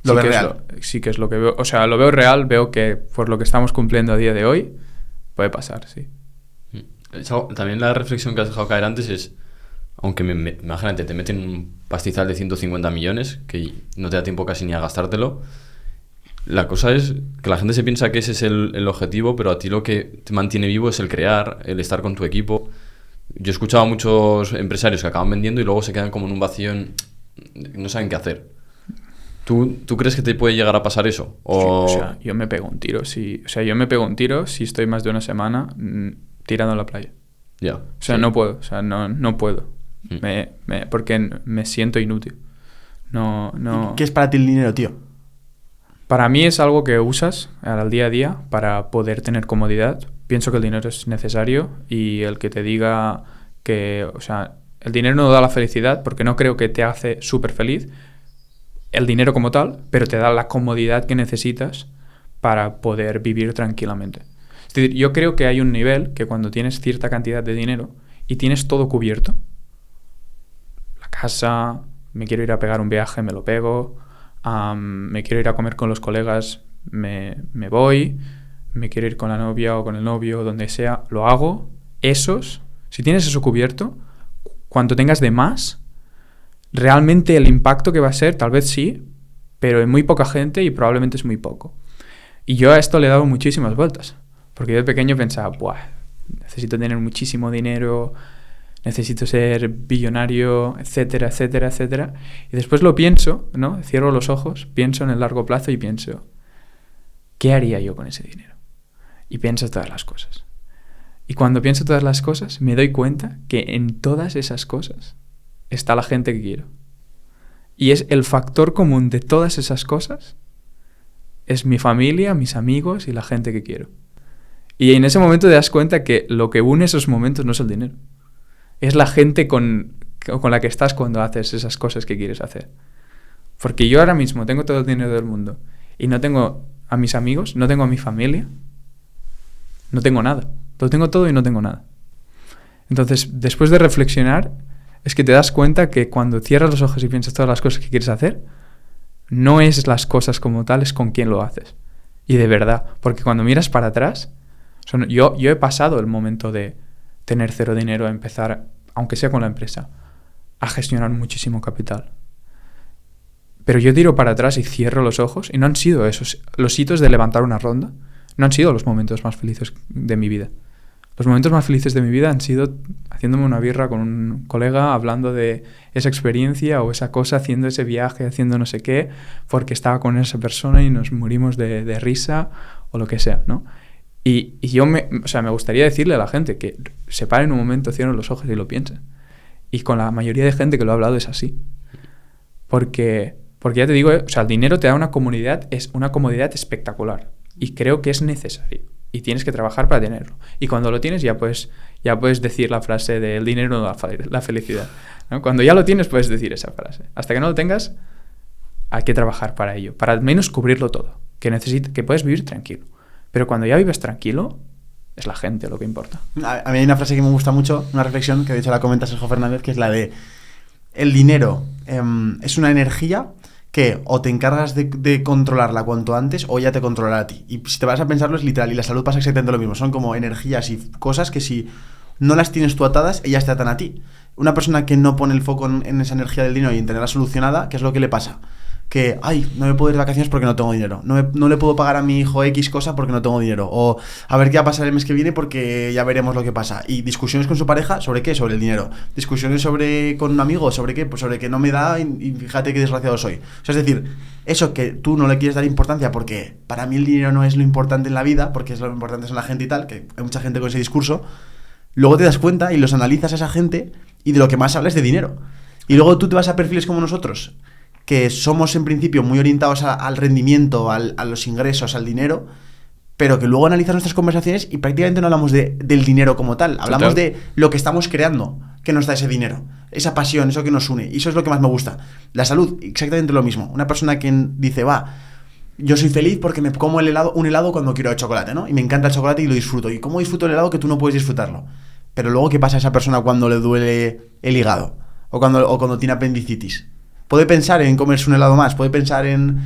Lo ves real. Sí que es lo que veo. O sea, lo veo real, veo que por lo que estamos cumpliendo a día de hoy, puede pasar, sí. También la reflexión que has dejado caer antes es, aunque imagínate, te meten un pastizal de 150 millones, que no te da tiempo casi ni a gastártelo, la cosa es que la gente se piensa que ese es el objetivo, pero a ti lo que te mantiene vivo es el crear, el estar con tu equipo. Yo he escuchado a muchos empresarios que acaban vendiendo y luego se quedan como en un vacío, no saben qué hacer. ¿Tú crees que te puede llegar a pasar eso? O sea, yo me pego un tiro. Yo me pego un tiro si estoy más de una semana tirando en la playa. Ya. O sea, sí. No puedo. O sea, no puedo. Porque me siento inútil. No. ¿Qué es para ti el dinero, tío? Para mí es algo que usas al día a día para poder tener comodidad. Pienso que el dinero es necesario y el que te diga que... O sea, el dinero no da la felicidad porque no creo que te hace súper feliz el dinero como tal, pero te da la comodidad que necesitas para poder vivir tranquilamente. Es decir, yo creo que hay un nivel que cuando tienes cierta cantidad de dinero y tienes todo cubierto, la casa, me quiero ir a pegar un viaje, me lo pego, me quiero ir a comer con los colegas, me voy, me quiero ir con la novia o con el novio, donde sea, lo hago. Si tienes eso cubierto, cuanto tengas de más, realmente el impacto que va a ser, tal vez sí, pero en muy poca gente y probablemente es muy poco. Y yo a esto le he dado muchísimas vueltas, porque yo de pequeño pensaba, buah, necesito tener muchísimo dinero, necesito ser billonario, etcétera, etcétera, etcétera. Y después lo pienso, ¿no? Cierro los ojos, pienso en el largo plazo y pienso, ¿qué haría yo con ese dinero? Y pienso todas las cosas. Y cuando pienso todas las cosas, me doy cuenta que en todas esas cosas está la gente que quiero. Y es el factor común de todas esas cosas, es mi familia, mis amigos y la gente que quiero. Y en ese momento te das cuenta que lo que une esos momentos no es el dinero. Es la gente con la que estás cuando haces esas cosas que quieres hacer. Porque yo ahora mismo tengo todo el dinero del mundo y no tengo a mis amigos, no tengo a mi familia, no tengo nada. Lo tengo todo y no tengo nada. Entonces, después de reflexionar, es que te das cuenta que cuando cierras los ojos y piensas todas las cosas que quieres hacer, no es las cosas como tal, es con quién lo haces. Y de verdad, porque cuando miras para atrás, yo he pasado el momento de tener cero dinero, a empezar, aunque sea con la empresa, a gestionar muchísimo capital. Pero yo tiro para atrás y cierro los ojos y no han sido esos, los hitos de levantar una ronda, no han sido los momentos más felices de mi vida. Los momentos más felices de mi vida han sido haciéndome una birra con un colega, hablando de esa experiencia o esa cosa, haciendo ese viaje, haciendo no sé qué, porque estaba con esa persona y nos morimos de risa o lo que sea, ¿no? Y yo me gustaría decirle a la gente que se paren un momento, cierren los ojos y lo piensen. Y con la mayoría de gente que lo ha hablado es así. Porque ya te digo, el dinero te da una comodidad espectacular. Y creo que es necesario. Y tienes que trabajar para tenerlo. Y cuando lo tienes ya puedes decir la frase de el dinero no da la felicidad, ¿no? Cuando ya lo tienes puedes decir esa frase. Hasta que no lo tengas, hay que trabajar para ello. Para al menos cubrirlo todo. Que puedes vivir tranquilo. Pero cuando ya vives tranquilo, es la gente lo que importa. A mí hay una frase que me gusta mucho, una reflexión que de hecho la comenta Sergio Fernández, que es la de el dinero es una energía que o te encargas de controlarla cuanto antes o ya te controlará a ti. Y si te vas a pensarlo es literal, y la salud pasa exactamente lo mismo. Son como energías y cosas que si no las tienes tú atadas, ellas te atan a ti. Una persona que no pone el foco en esa energía del dinero y en tenerla solucionada, ¿qué es lo que le pasa? Que, no me puedo ir de vacaciones porque no tengo dinero. No le puedo pagar a mi hijo X cosa porque no tengo dinero. O a ver qué va a pasar el mes que viene porque ya veremos lo que pasa. Y discusiones con su pareja, ¿sobre qué? Sobre el dinero. Discusiones con un amigo, ¿sobre qué? Pues sobre que no me da y fíjate qué desgraciado soy. O sea, es decir, eso que tú no le quieres dar importancia porque para mí el dinero no es lo importante en la vida, porque es lo importante es en la gente y tal, que hay mucha gente con ese discurso, luego te das cuenta y los analizas a esa gente y de lo que más hablas es de dinero. Y luego tú te vas a perfiles como nosotros, que somos en principio muy orientados al rendimiento, a los ingresos, al dinero, pero que luego analizas nuestras conversaciones y prácticamente no hablamos del dinero como tal. Hablamos Total. de lo que estamos creando, que nos da ese dinero, esa pasión, eso que nos une. Y eso es lo que más me gusta. La salud, exactamente lo mismo. Una persona que dice, yo soy feliz porque me como un helado cuando quiero chocolate, ¿no? Y me encanta el chocolate y lo disfruto. ¿Y cómo disfruto el helado que tú no puedes disfrutarlo? Pero luego, ¿qué pasa a esa persona cuando le duele el hígado? O cuando tiene apendicitis. Puede pensar en comerse un helado más, puede pensar en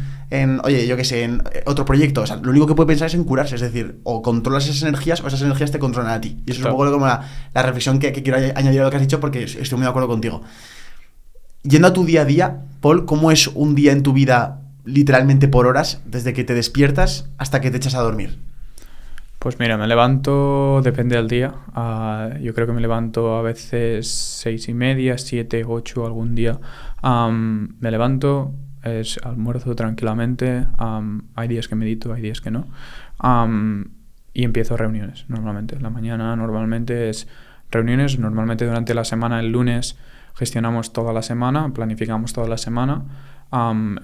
oye, yo qué sé, en otro proyecto. O sea, lo único que puede pensar es en curarse. Es decir, o controlas esas energías o esas energías te controlan a ti. Y eso es un poco como la reflexión que quiero añadir a lo que has dicho, porque estoy muy de acuerdo contigo. Yendo a tu día a día, Paul, ¿cómo es un día en tu vida literalmente por horas, desde que te despiertas hasta que te echas a dormir? Pues mira, me levanto, depende del día. Yo creo que me levanto a veces 6:30, 7, 8 algún día. Me levanto, almuerzo tranquilamente. Hay días que medito, hay días que no. Y empiezo reuniones normalmente. La mañana normalmente es reuniones. Normalmente durante la semana, el lunes, gestionamos toda la semana, planificamos toda la semana.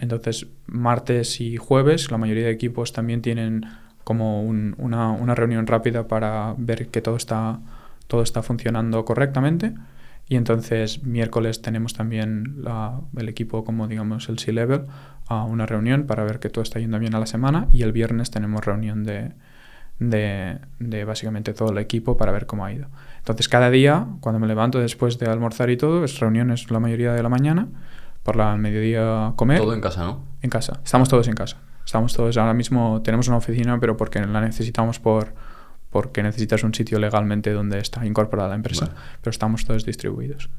Entonces, martes y jueves, la mayoría de equipos también tienen como una reunión rápida para ver que todo está funcionando correctamente. Y entonces miércoles tenemos también el equipo, como digamos el C-Level, una reunión para ver que todo está yendo bien a la semana. Y el viernes tenemos reunión de básicamente todo el equipo para ver cómo ha ido. Entonces cada día, cuando me levanto después de almorzar y todo, es reuniones la mayoría de la mañana. Por la mediodía comer. Todo en casa, ¿no? En casa. Estamos todos en casa. Estamos todos ahora mismo, tenemos una oficina, pero porque la necesitamos porque necesitas un sitio legalmente donde está incorporada la empresa, vale. Pero estamos todos distribuidos.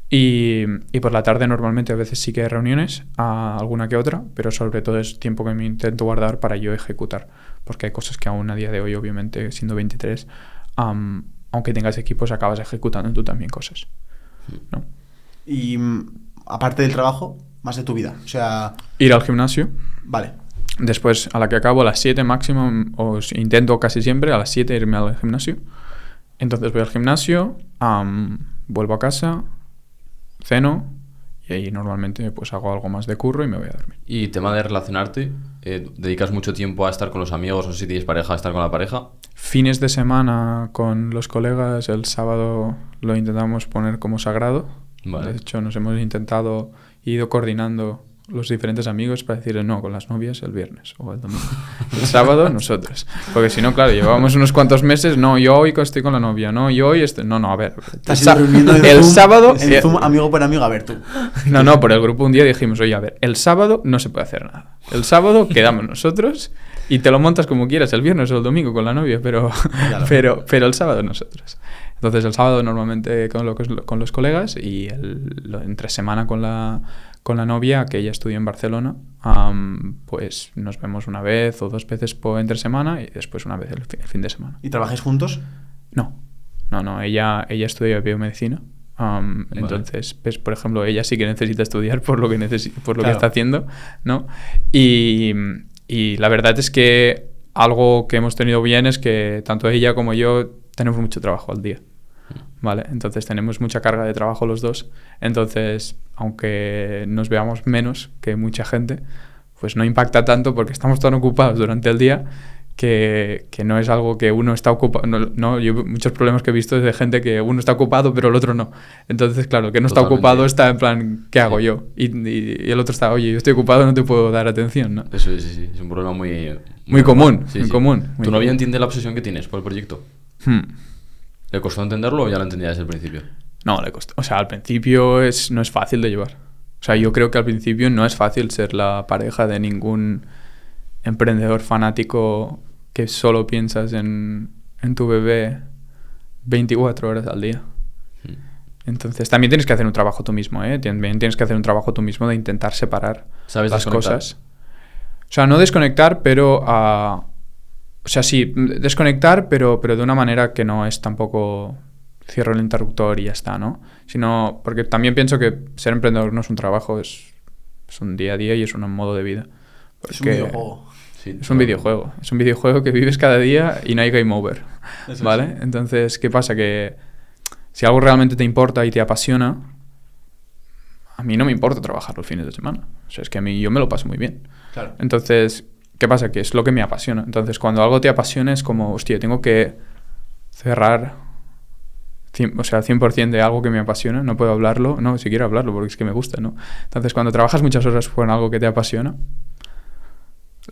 Y por la tarde normalmente a veces sí que hay reuniones, alguna que otra, pero sobre todo es tiempo que me intento guardar para yo ejecutar, porque hay cosas que aún a día de hoy, obviamente, siendo 23, aunque tengas equipos, acabas ejecutando tú también cosas, ¿no? Y aparte del trabajo, más de tu vida, o sea... Ir al gimnasio. Vale. Después, a la que acabo, a las 7 máximo, os intento casi siempre a las 7 irme al gimnasio. Entonces voy al gimnasio, vuelvo a casa, ceno y ahí normalmente pues hago algo más de curro y me voy a dormir. Y tema de relacionarte, ¿dedicas mucho tiempo a estar con los amigos o si tienes pareja a estar con la pareja? Fines de semana con los colegas, el sábado lo intentamos poner como sagrado. Vale. De hecho, nos hemos ido coordinando los diferentes amigos para decirle no con las novias el viernes o el domingo. El sábado nosotros. Porque si no, claro, llevábamos unos cuantos meses, no, yo hoy estoy con la novia, no, yo hoy estoy... No, a ver. El sábado... En Zoom, amigo por amigo, a ver tú. No, por el grupo un día dijimos, oye, a ver, el sábado no se puede hacer nada. El sábado quedamos nosotros y te lo montas como quieras, el viernes o el domingo con la novia, pero el sábado nosotros. Entonces el sábado normalmente con los colegas y entre semana con la novia, que ella estudia en Barcelona, pues nos vemos una vez o dos veces entre semana y después una vez el fin de semana. ¿Y trabajáis juntos? No, ella estudia biomedicina. Vale. Entonces, pues, por ejemplo, ella sí que necesita estudiar por lo que claro. Que está haciendo, ¿no? Y la verdad es que algo que hemos tenido bien es que tanto ella como yo tenemos mucho trabajo al día. Vale, entonces tenemos mucha carga de trabajo los dos. Entonces, aunque nos veamos menos que mucha gente, pues no impacta tanto porque estamos tan ocupados durante el día que no es algo que uno está ocupado. No, yo muchos problemas que he visto es de gente que uno está ocupado pero el otro no. Entonces, claro, que no está ocupado está en plan, ¿qué hago yo? Y el otro está, oye, yo estoy ocupado, no te puedo dar atención, ¿no? Eso sí, es un problema muy común. Sí, común. ¿Tu novia entiende la obsesión que tienes por el proyecto? ¿Le costó entenderlo o ya lo entendía desde el principio? No, le costó. O sea, al principio no es fácil de llevar. O sea, yo creo que al principio no es fácil ser la pareja de ningún emprendedor fanático que solo piensas en tu bebé 24 horas al día. Entonces, también tienes que hacer un trabajo tú mismo, ¿eh? También tienes que hacer un trabajo tú mismo de intentar separar las cosas. O sea, no desconectar, pero... O sea, sí, desconectar, pero de una manera que no es tampoco cierro el interruptor y ya está, ¿no? Sino, porque también pienso que ser emprendedor no es un trabajo, es un día a día y es un modo de vida. Es un videojuego. Sí, es un videojuego. Es un videojuego que vives cada día y no hay game over, ¿vale? Sí. Entonces, ¿qué pasa? Que si algo realmente te importa y te apasiona, a mí no me importa trabajar los fines de semana. O sea, es que a mí yo me lo paso muy bien. Claro. Entonces... ¿qué pasa? Que es lo que me apasiona. Entonces, cuando algo te apasiona es como, hostia, tengo que cerrar 100% de algo que me apasiona. No puedo hablarlo, no, si quiero hablarlo porque es que me gusta, ¿no? Entonces, cuando trabajas muchas horas con algo que te apasiona,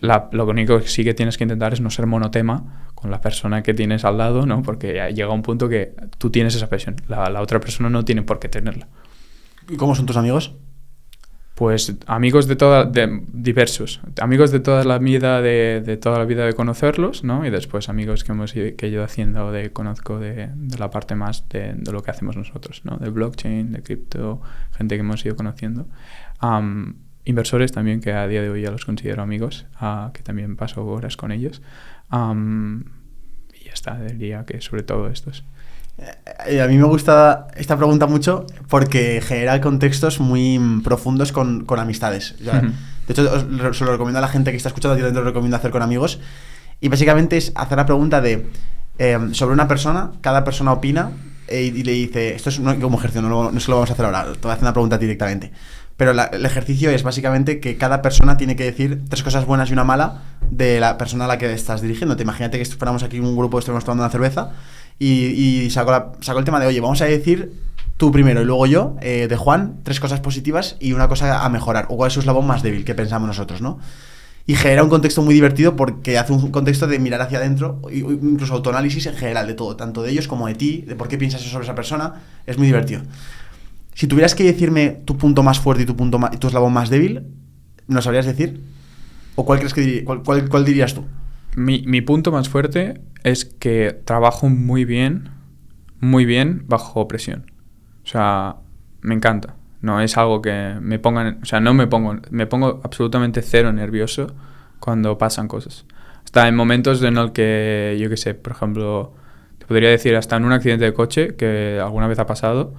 lo único que sí que tienes que intentar es no ser monotema con la persona que tienes al lado, ¿no? Porque ya llega un punto que tú tienes esa pasión, la otra persona no tiene por qué tenerla. ¿Y cómo son tus amigos? Pues amigos diversos, amigos de toda la vida de conocerlos, ¿no? Y después amigos que he ido haciendo conozco de la parte más de lo que hacemos nosotros, ¿no? De blockchain, de cripto, gente que hemos ido conociendo. Inversores también, que a día de hoy ya los considero amigos, que también paso horas con ellos. Y ya está, diría que sobre todo estos. A mí me gusta esta pregunta mucho porque genera contextos muy profundos con amistades. O sea, de hecho, se lo recomiendo a la gente que está escuchando, yo también lo recomiendo hacer con amigos. Y básicamente es hacer la pregunta de sobre una persona, cada persona opina y le dice, esto es como ejercicio, no se lo vamos a hacer ahora, te voy a hacer una pregunta directamente. Pero el ejercicio es básicamente que cada persona tiene que decir 3 cosas buenas y una mala de la persona a la que estás dirigiendo. Te imagínate que fuéramos aquí un grupo, estuviéramos tomando una cerveza y sacó el tema de, oye, vamos a decir tú primero y luego yo, de Juan, 3 cosas positivas y una cosa a mejorar, o cuál es su eslabón más débil, que pensamos nosotros, ¿no? Y genera un contexto muy divertido porque hace un contexto de mirar hacia adentro, incluso autoanálisis en general de todo, tanto de ellos como de ti, de por qué piensas eso sobre esa persona, es muy divertido. Si tuvieras que decirme tu punto más fuerte y tu eslabón más débil, ¿me lo sabrías decir? ¿O cuál crees que cuál dirías tú? Mi punto más fuerte es que trabajo muy bien bajo presión. O sea, me encanta. No es algo que me pongan... O sea, me pongo absolutamente cero nervioso cuando pasan cosas. Hasta en momentos en el que, yo qué sé, por ejemplo, te podría decir hasta en un accidente de coche que alguna vez ha pasado,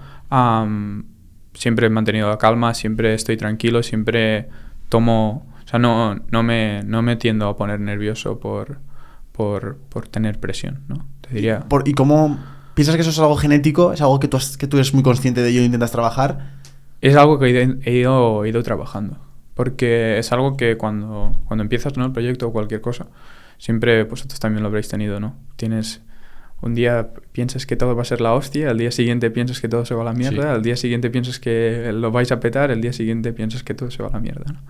siempre he mantenido la calma, siempre estoy tranquilo, siempre tomo... O sea, no me tiendo a poner nervioso por tener presión, ¿no? Te diría... ¿Y cómo piensas que eso es algo genético? ¿Es algo que tú eres muy consciente de ello e intentas trabajar? Es algo que he ido trabajando. Porque es algo que cuando empiezas, ¿no? El proyecto o cualquier cosa, siempre vosotros también lo habréis tenido, ¿no? Un día piensas que todo va a ser la hostia, al día siguiente piensas que todo se va a la mierda, sí. Al día siguiente piensas que lo vais a petar, el día siguiente piensas que todo se va a la mierda, ¿no?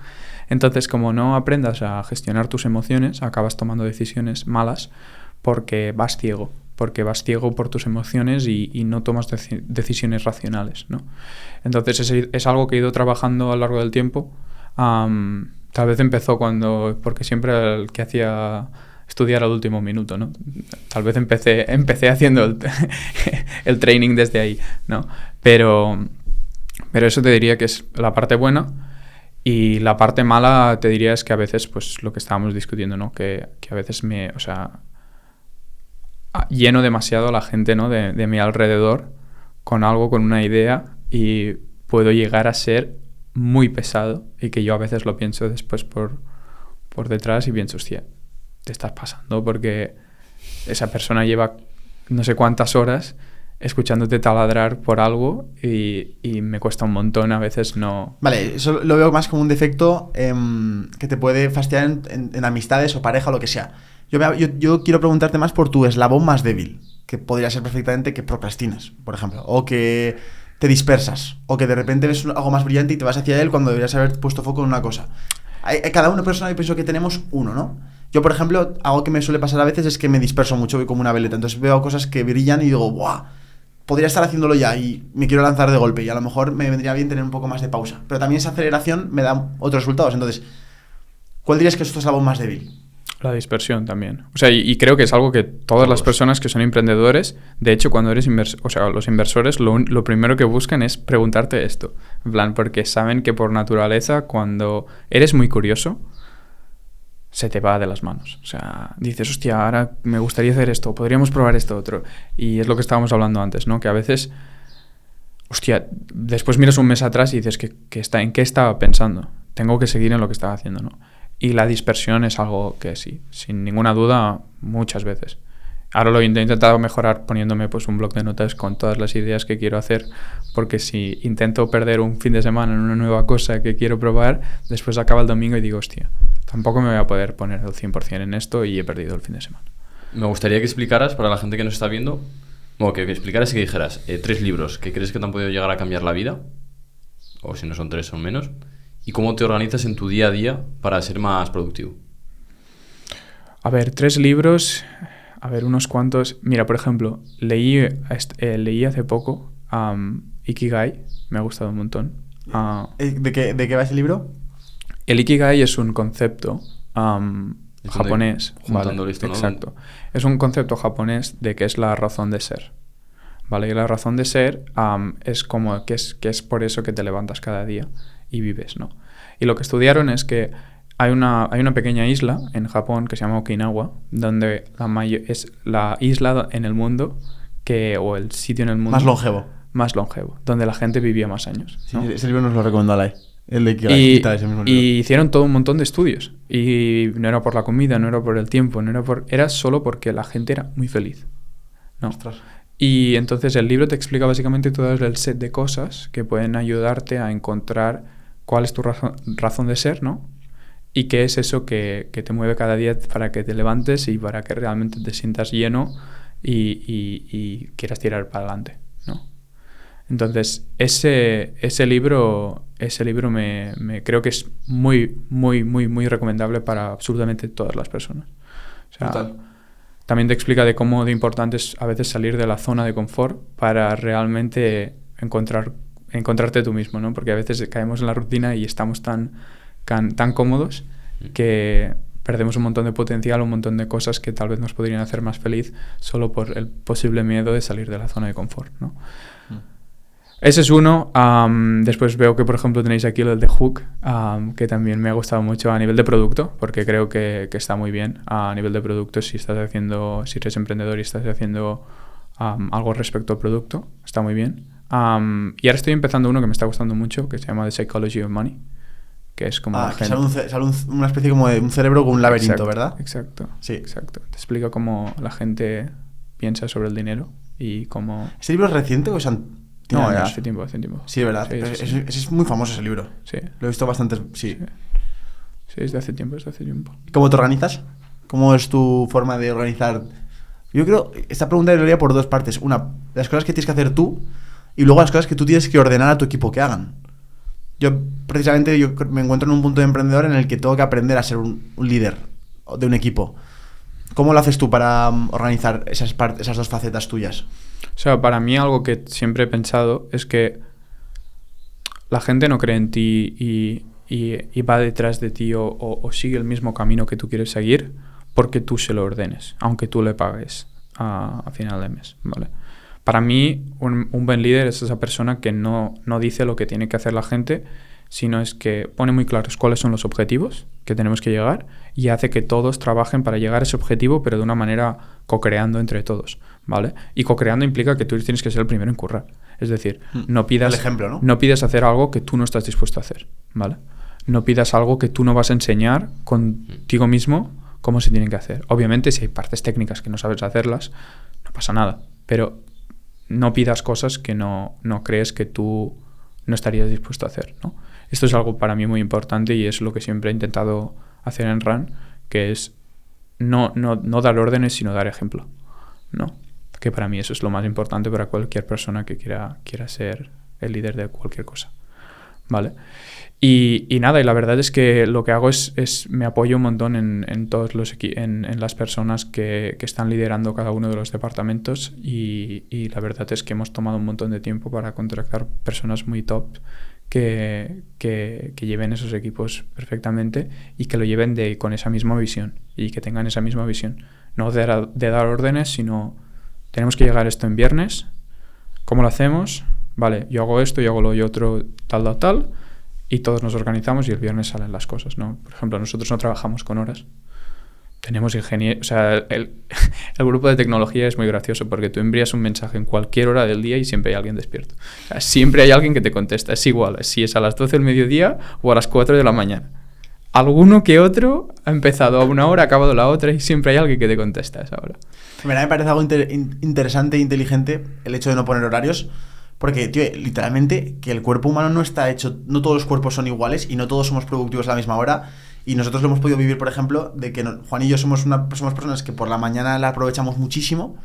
Entonces, como no aprendas a gestionar tus emociones, acabas tomando decisiones malas porque vas ciego por tus emociones y no tomas decisiones racionales, ¿no? Entonces, es algo que he ido trabajando a lo largo del tiempo. Tal vez empezó porque siempre el que hacía... estudiar al último minuto, ¿no? Tal vez empecé haciendo el training desde ahí, ¿no? Pero eso te diría que es la parte buena, y la parte mala te diría es que a veces, pues lo que estábamos discutiendo, ¿no? Que a veces lleno demasiado a la gente, ¿no? de mi alrededor con una idea, y puedo llegar a ser muy pesado, y que yo a veces lo pienso después por detrás y pienso, hostia, te estás pasando porque esa persona lleva no sé cuántas horas escuchándote taladrar por algo y me cuesta un montón a veces no... Vale, eso lo veo más como un defecto que te puede fastidiar en amistades o pareja o lo que sea. Yo quiero preguntarte más por tu eslabón más débil, que podría ser perfectamente que procrastinas, por ejemplo, o que te dispersas, o que de repente ves algo más brillante y te vas hacia él cuando deberías haber puesto foco en una cosa. Cada una persona, yo pienso que tenemos uno, ¿no? Yo, por ejemplo, algo que me suele pasar a veces es que me disperso mucho, voy como una veleta. Entonces veo cosas que brillan y digo, ¡buah! Podría estar haciéndolo ya y me quiero lanzar de golpe. Y a lo mejor me vendría bien tener un poco más de pausa. Pero también esa aceleración me da otros resultados. Entonces, ¿cuál dirías que esto es algo más débil? La dispersión también. O sea, y creo que es algo que todas las personas que son emprendedores, de hecho, cuando eres los inversores, lo primero que buscan es preguntarte esto. En plan, porque saben que por naturaleza, cuando eres muy curioso, se te va de las manos. O sea, dices, hostia, ahora me gustaría hacer esto, podríamos probar esto otro. Y es lo que estábamos hablando antes, ¿no? Que a veces, hostia, después miras un mes atrás y dices, ¿en qué estaba pensando? Tengo que seguir en lo que estaba haciendo, ¿no? Y la dispersión es algo que sí, sin ninguna duda, muchas veces. Ahora lo he intentado mejorar poniéndome pues un bloc de notas con todas las ideas que quiero hacer, porque si intento perder un fin de semana en una nueva cosa que quiero probar, después acaba el domingo y digo, hostia, tampoco me voy a poder poner el 100% en esto y he perdido el fin de semana. Me gustaría que explicaras para la gente que nos está viendo, bueno, que explicaras y que dijeras 3 libros que crees que te han podido llegar a cambiar la vida, o si no son 3 son menos, y cómo te organizas en tu día a día para ser más productivo. A ver, 3 libros, a ver, unos cuantos. Mira, por ejemplo, leí hace poco Ikigai, me ha gustado un montón. ¿De qué va ese libro? El Ikigai es un concepto japonés. Juntando Vale, esto, ¿no? exacto. Es un concepto japonés de que es la razón de ser. ¿Vale? Y la razón de ser es como que es por eso que te levantas cada día y vives, ¿no? Y lo que estudiaron es que hay una pequeña isla en Japón que se llama Okinawa, donde es la isla en el mundo o el sitio en el mundo más longevo, donde la gente vivía más años, ¿no? Sí, ese libro nos lo recomendó Alay. El de Ikigai, ese mismo libro. Y hicieron todo un montón de estudios. Y no era por la comida, no era por el tiempo, era solo porque la gente era muy feliz, ¿no? Ostras. Y entonces el libro te explica básicamente todo el set de cosas que pueden ayudarte a encontrar cuál es tu razón de ser, ¿no? Y qué es eso que te mueve cada día para que te levantes y para que realmente te sientas lleno y quieras tirar para adelante, ¿no? Entonces, ese libro me creo que es muy, muy, muy, muy recomendable para absolutamente todas las personas. O sea, total. También te explica de cómo de importante es a veces salir de la zona de confort para realmente encontrarte tú mismo, ¿no? Porque a veces caemos en la rutina y estamos tan cómodos que perdemos un montón de potencial, un montón de cosas que tal vez nos podrían hacer más feliz solo por el posible miedo de salir de la zona de confort, ¿no? Ese es uno. Después veo que, por ejemplo, tenéis aquí el de Hook, que también me ha gustado mucho a nivel de producto, porque creo que está muy bien a nivel de producto si eres emprendedor y estás haciendo algo respecto al producto, está muy bien. Y ahora estoy empezando uno que me está gustando mucho, que se llama The Psychology of Money, que es como... que sale una especie como de un cerebro con un laberinto, exacto, ¿verdad? Exacto. Sí. Exacto. Te explica cómo la gente piensa sobre el dinero y cómo... ¿Este libro es reciente o No, años? hace tiempo. Sí, de verdad. Sí. Es muy famoso ese libro. Sí. Lo he visto bastante. Sí. Sí, es de hace tiempo. ¿Cómo te organizas? ¿Cómo es tu forma de organizar? Yo creo, esta pregunta lo haría por 2 partes. Una, las cosas que tienes que hacer tú y luego las cosas que tú tienes que ordenar a tu equipo que hagan. Yo me encuentro en un punto de emprendedor en el que tengo que aprender a ser un líder de un equipo. ¿Cómo lo haces tú para organizar esas 2 facetas tuyas? O sea, para mí algo que siempre he pensado es que la gente no cree en ti y va detrás de ti o sigue el mismo camino que tú quieres seguir porque tú se lo ordenes, aunque tú le pagues a final de mes, ¿vale? Para mí, un buen líder es esa persona que no dice lo que tiene que hacer la gente, sino es que pone muy claros cuáles son los objetivos que tenemos que llegar y hace que todos trabajen para llegar a ese objetivo, pero de una manera co-creando entre todos, ¿vale? Y co-creando implica que tú tienes que ser el primero en currar. Es decir, no pidas... El ejemplo, ¿no? No pidas hacer algo que tú no estás dispuesto a hacer, ¿vale? No pidas algo que tú no vas a enseñar contigo mismo cómo se tienen que hacer. Obviamente, si hay partes técnicas que no sabes hacerlas, no pasa nada, pero no pidas cosas que no crees que tú no estarías dispuesto a hacer, ¿no? Esto es algo para mí muy importante y es lo que siempre he intentado hacer en RAN, que es no dar órdenes, sino dar ejemplo, ¿no? Que para mí eso es lo más importante para cualquier persona que quiera ser el líder de cualquier cosa, ¿vale? Y nada, y la verdad es que lo que hago es me apoyo un montón en todos en las personas que están liderando cada uno de los departamentos y la verdad es que hemos tomado un montón de tiempo para contratar personas muy top que lleven esos equipos perfectamente y que lo lleven con esa misma visión y que tengan esa misma visión. No de dar órdenes, sino tenemos que llegar a esto en viernes. ¿Cómo lo hacemos? Vale, yo hago esto, yo hago lo otro, tal, y todos nos organizamos y el viernes salen las cosas, ¿no? Por ejemplo, nosotros no trabajamos con horas. Tenemos ingenieros... O sea, el grupo de tecnología es muy gracioso porque tú envías un mensaje en cualquier hora del día y siempre hay alguien despierto. O sea, siempre hay alguien que te contesta. Es igual si es a las 12 del mediodía o a las 4 de la mañana. Alguno que otro ha empezado a una hora, ha acabado la otra y siempre hay alguien que te contesta a esa hora. Mira, me parece algo interesante e inteligente el hecho de no poner horarios. Porque, tío, literalmente que el cuerpo humano no está hecho... No todos los cuerpos son iguales y no todos somos productivos a la misma hora. Y nosotros lo hemos podido vivir, por ejemplo, de que Juan y yo somos personas que por la mañana la aprovechamos muchísimo,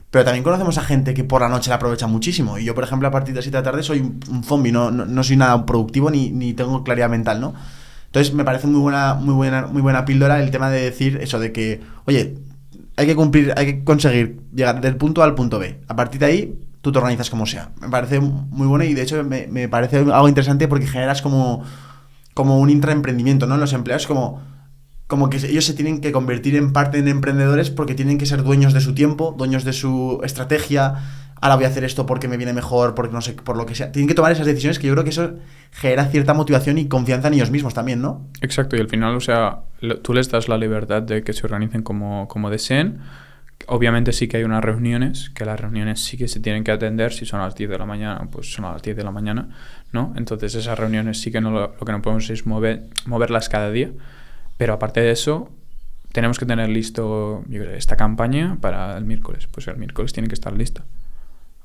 pero también conocemos a gente que por la noche la aprovecha muchísimo. Y yo, por ejemplo, a partir de las 7 de la tarde soy un zombie, no soy nada productivo ni tengo claridad mental, ¿no? Entonces me parece muy buena píldora el tema de decir eso de que, oye, hay que conseguir llegar del punto A al punto B. A partir de ahí, tú te organizas como sea. Me parece muy bueno y de hecho me parece algo interesante porque generas como un intraemprendimiento, ¿no? Los empleados como que ellos se tienen que convertir en parte en emprendedores porque tienen que ser dueños de su tiempo, dueños de su estrategia. Ahora voy a hacer esto porque me viene mejor, porque no sé, por lo que sea. Tienen que tomar esas decisiones que yo creo que eso genera cierta motivación y confianza en ellos mismos también, ¿no? Exacto, y al final, o sea, tú les das la libertad de que se organicen como deseen. Obviamente sí que hay unas reuniones, que las reuniones sí que se tienen que atender. Si son a las 10 de la mañana, pues son a las 10 de la mañana, ¿no? Entonces esas reuniones sí que lo que no podemos es moverlas cada día. Pero aparte de eso, tenemos que tener listo, yo creo, esta campaña para el miércoles. Pues el miércoles tiene que estar lista.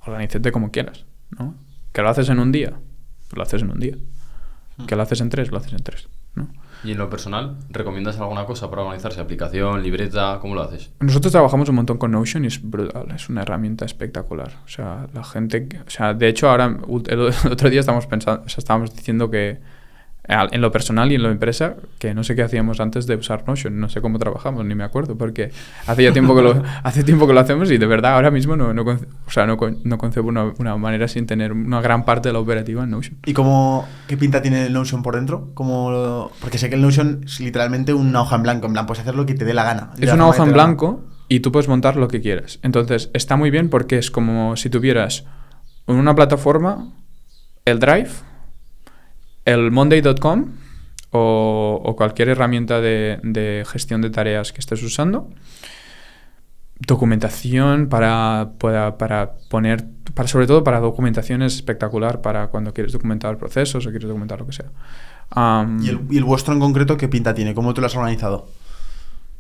Organízate como quieras, ¿no? Que lo haces en un día, pues lo haces en un día. Que lo haces en 3, lo haces en 3, ¿no? ¿Y en lo personal, recomiendas alguna cosa para organizarse? ¿Aplicación, libreta? ¿Cómo lo haces? Nosotros trabajamos un montón con Notion y es brutal, es una herramienta espectacular. O sea, la gente... O sea, de hecho, ahora, el otro día estábamos diciendo que en lo personal y en lo empresa, que no sé qué hacíamos antes de usar Notion, no sé cómo trabajamos, ni me acuerdo, porque hace tiempo que lo hacemos y de verdad ahora mismo no concebo una manera sin tener una gran parte de la operativa en Notion. ¿Y qué pinta tiene el Notion por dentro? Porque sé que el Notion es literalmente una hoja en blanco, en plan, puedes hacer lo que te dé la gana. Es una hoja en blanco y tú puedes montar lo que quieras. Entonces está muy bien porque es como si tuvieras en una plataforma el Drive, el Monday.com o cualquier herramienta de gestión de tareas que estés usando, documentación sobre todo para documentación es espectacular para cuando quieres documentar procesos o quieres documentar lo que sea. ¿Y el vuestro en concreto qué pinta tiene? ¿Cómo tú lo has organizado?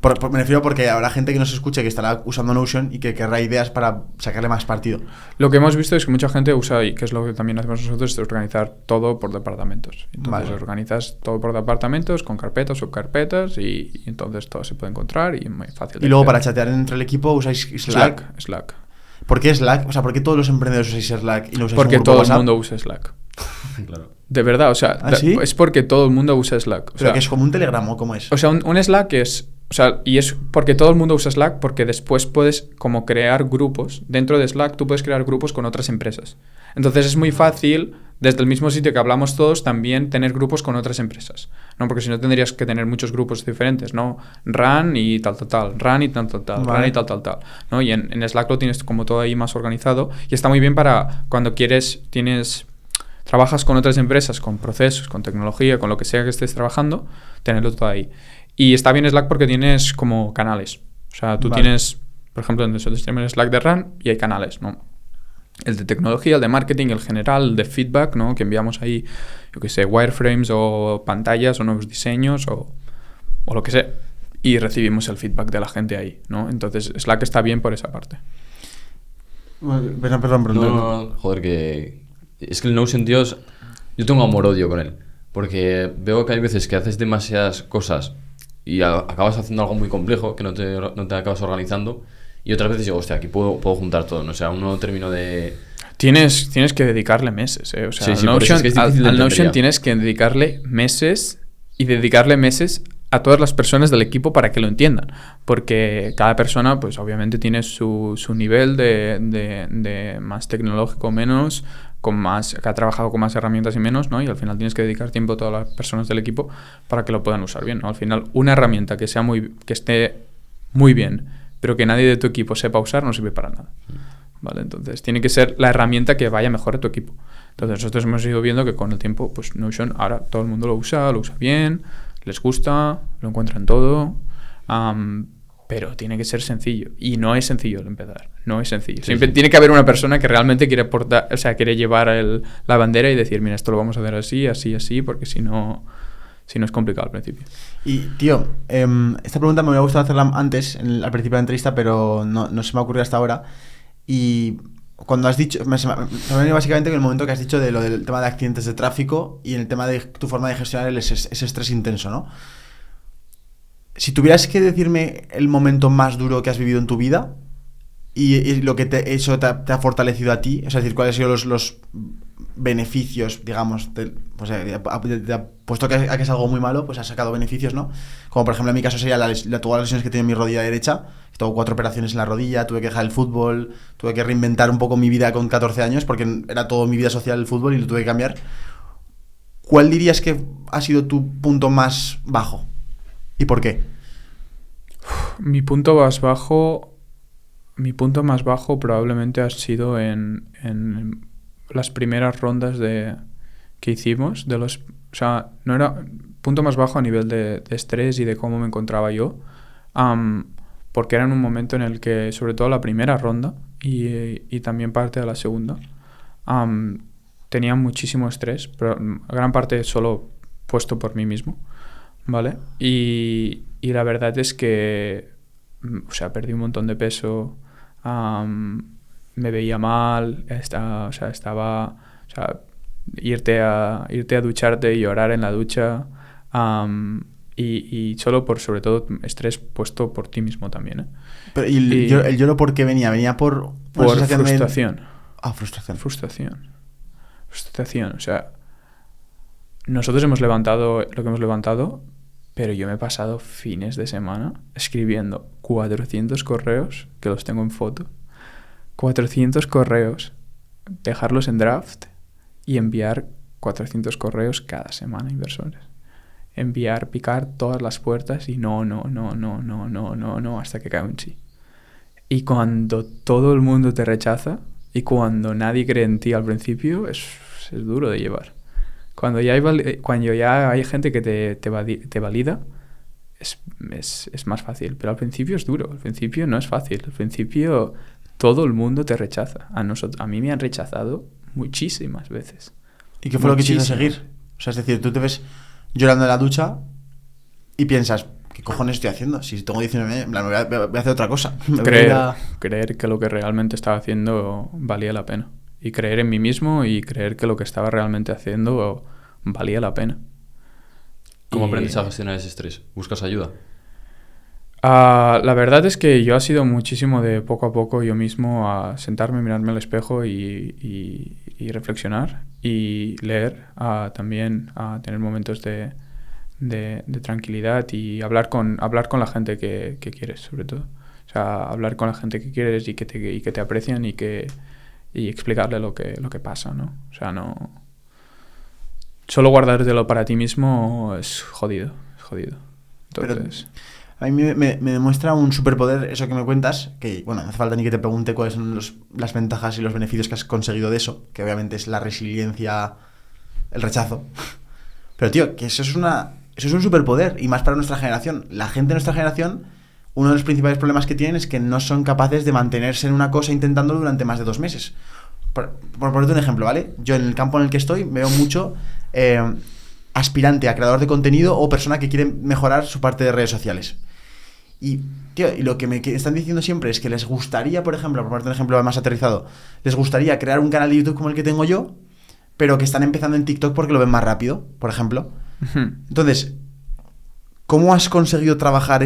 Me refiero porque habrá gente que nos escuche que estará usando Notion y que querrá ideas para sacarle más partido. Lo que hemos visto es que mucha gente usa, y que es lo que también hacemos nosotros, es organizar todo por departamentos. Entonces organizas todo por departamentos, con carpetas, subcarpetas, y entonces todo se puede encontrar y es muy fácil. Y luego para chatear entre el equipo usáis Slack. ¿Por qué Slack? O sea, ¿por qué todos los emprendedores usáis Slack y no usáis porque un grupo todo WhatsApp? El mundo usa Slack. Claro. De verdad, o sea, ¿sí? Es porque todo el mundo usa Slack. ¿Pero que es como un Telegram o cómo es? O sea, un Slack es... O sea, y es porque todo el mundo usa Slack, porque después puedes como crear grupos. Dentro de Slack tú puedes crear grupos con otras empresas. Entonces es muy fácil, desde el mismo sitio que hablamos todos, también tener grupos con otras empresas, ¿no? Porque si no tendrías que tener muchos grupos diferentes, ¿no? Run y tal, run y tal, Vale. run y tal, ¿no? Y en Slack lo tienes como todo ahí más organizado y está muy bien para cuando trabajas con otras empresas, con procesos, con tecnología, con lo que sea que estés trabajando, tenerlo todo ahí. Y está bien Slack porque tienes como canales. O sea, tú tienes, por ejemplo, nosotros tenemos Slack de Run y hay canales, ¿no? El de tecnología, el de marketing, el general, el de feedback, ¿no? Que enviamos ahí, yo qué sé, wireframes o pantallas o nuevos diseños o lo que sea. Y recibimos el feedback de la gente ahí, ¿no? Entonces Slack está bien por esa parte. Perdón. No, joder, que... Es que el Notion, tío, yo tengo amor-odio con él. Porque veo que hay veces que haces demasiadas cosas y acabas haciendo algo muy complejo que no te acabas organizando, y otras veces digo, hostia, aquí puedo juntar todo, ¿no? O sea, aún no termino de... Tienes que dedicarle meses, ¿eh? O sea, sí, Notion, es que es difícil de al entender Notion ya. tienes que dedicarle meses y dedicarle meses a todas las personas del equipo para que lo entiendan, porque cada persona pues obviamente tiene su nivel de más tecnológico o menos, que ha trabajado con más herramientas y menos, ¿no? Y al final tienes que dedicar tiempo a todas las personas del equipo para que lo puedan usar bien, ¿no? Al final una herramienta que esté muy bien, pero que nadie de tu equipo sepa usar, no sirve para nada, ¿vale? Entonces tiene que ser la herramienta que vaya mejor a tu equipo. Entonces nosotros hemos ido viendo que con el tiempo pues Notion ahora todo el mundo lo usa bien, les gusta, lo encuentran todo, pero tiene que ser sencillo. Y no es sencillo el empezar. No es sencillo. Siempre tiene que haber una persona que realmente quiere quiere llevar la bandera y decir, mira, esto lo vamos a hacer así, porque si no es complicado al principio. Y, tío, esta pregunta me hubiera gustado hacerla antes, al principio de la entrevista, pero no se me ha ocurrido hasta ahora. Y cuando has dicho, me ha venido básicamente en el momento que has dicho de lo del tema de accidentes de tráfico y en el tema de tu forma de gestionar ese estrés intenso, ¿no? Si tuvieras que decirme el momento más duro que has vivido en tu vida y lo que eso te ha fortalecido a ti, es decir, cuáles han sido los beneficios, digamos, puesto que es algo muy malo, pues has sacado beneficios, ¿no? Como por ejemplo en mi caso sería todas las lesiones que tengo en mi rodilla derecha. Tengo 4 operaciones en la rodilla, tuve que dejar el fútbol, tuve que reinventar un poco mi vida con 14 años porque era todo mi vida social el fútbol y lo tuve que cambiar. ¿Cuál dirías que ha sido tu punto más bajo? ¿Y por qué? Mi punto más bajo probablemente ha sido en las primeras rondas que hicimos. O sea, no era punto más bajo a nivel de estrés y de cómo me encontraba yo. Porque era en un momento en el que, sobre todo la primera ronda y también parte de la segunda, tenía muchísimo estrés, pero gran parte solo puesto por mí mismo, ¿vale? Y la verdad es que, o sea, perdí un montón de peso, me veía mal, irte a ducharte y llorar en la ducha, y solo por, sobre todo, estrés puesto por ti mismo también, ¿eh? Pero, ¿el lloro por qué venía? ¿Venía por frustración? Frustración. O sea, nosotros hemos levantado lo que hemos levantado, pero yo me he pasado fines de semana escribiendo 400 correos, que los tengo en foto, 400 correos, dejarlos en draft y enviar 400 correos cada semana a inversores. Picar todas las puertas y no, hasta que cae un sí. Y cuando todo el mundo te rechaza y cuando nadie cree en ti al principio, es duro de llevar. Cuando ya hay gente que te valida, es más fácil. Pero al principio es duro, al principio no es fácil. Al principio todo el mundo te rechaza. A mí me han rechazado muchísimas veces. ¿Y qué fue lo que te hizo seguir? O sea, es decir, tú te ves llorando en la ducha y piensas, ¿qué cojones estoy haciendo? Si tengo 19 años, voy a hacer otra cosa. Creer que lo que realmente estaba haciendo valía la pena. Y creer en mí mismo y creer que lo que estaba realmente haciendo valía la pena. ¿Cómo aprendes a gestionar ese estrés? ¿Buscas ayuda? La verdad es que yo ha sido muchísimo de poco a poco yo mismo a sentarme, mirarme al espejo y reflexionar y leer, también a tener momentos de tranquilidad y hablar con la gente que quieres, sobre todo. O sea, hablar con la gente que quieres y que te aprecian y explicarle lo que pasa, ¿no? O sea, no... Solo guardártelo para ti mismo es jodido. Entonces... Pero a mí me demuestra un superpoder eso que me cuentas, que, bueno, no hace falta ni que te pregunte cuáles son las ventajas y los beneficios que has conseguido de eso, que obviamente es la resiliencia, el rechazo. Pero, tío, que eso es un superpoder, y más para nuestra generación. La gente de nuestra generación, uno de los principales problemas que tienen es que no son capaces de mantenerse en una cosa intentándolo durante más de 2 meses. Por ponerte un ejemplo, ¿vale? Yo en el campo en el que estoy veo mucho aspirante a creador de contenido o persona que quiere mejorar su parte de redes sociales. Y, tío, y lo que me están diciendo siempre es que les gustaría, por ejemplo, por ponerte un ejemplo más aterrizado, les gustaría crear un canal de YouTube como el que tengo yo, pero que están empezando en TikTok porque lo ven más rápido, por ejemplo. Entonces, ¿cómo has conseguido trabajar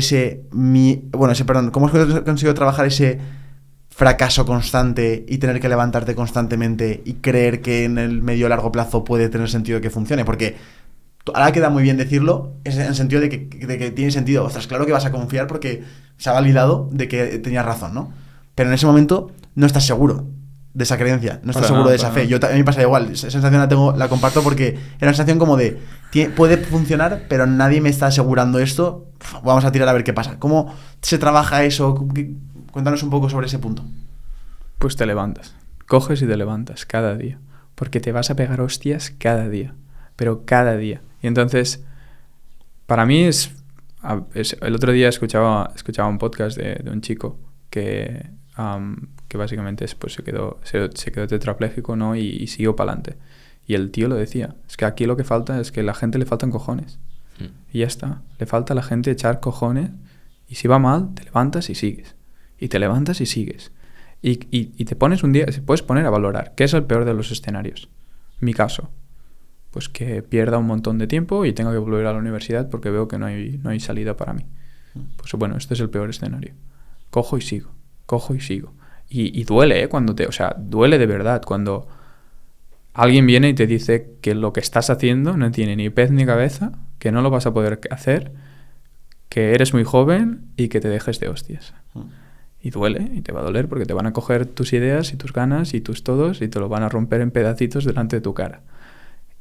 cómo has conseguido trabajar ese fracaso constante y tener que levantarte constantemente y creer que en el medio o largo plazo puede tener sentido que funcione? Porque ahora queda muy bien decirlo, en el sentido de que tiene sentido. Ostras, claro que vas a confiar porque se ha validado de que tenías razón, ¿no? Pero en ese momento no estás seguro de esa creencia, no estás seguro de esa fe. A mí me pasa igual, esa sensación la comparto porque era una sensación como de puede funcionar, pero nadie me está asegurando esto, vamos a tirar a ver qué pasa. ¿Cómo se trabaja eso? Cuéntanos un poco sobre ese punto. Pues te levantas, coges y te levantas cada día, porque te vas a pegar hostias cada día, pero cada día. Y entonces, para mí el otro día escuchaba un podcast de un chico que básicamente pues se quedó tetrapléjico, ¿no? Y siguió para adelante. Y el tío lo decía, es que aquí lo que falta es que a la gente le faltan cojones. Y ya está, le falta a la gente echar cojones, y si va mal, te levantas y sigues. Y te levantas y sigues. Y te pones un día, se puedes poner a valorar qué es el peor de los escenarios. Mi caso, pues que pierda un montón de tiempo y tenga que volver a la universidad porque veo que no hay salida para mí. Pues bueno, este es el peor escenario. Cojo y sigo. Y duele, ¿eh? O sea, duele de verdad cuando alguien viene y te dice que lo que estás haciendo no tiene ni pez ni cabeza, que no lo vas a poder hacer, que eres muy joven y que te dejes de hostias. Y duele, y te va a doler porque te van a coger tus ideas y tus ganas y tus todos y te lo van a romper en pedacitos delante de tu cara.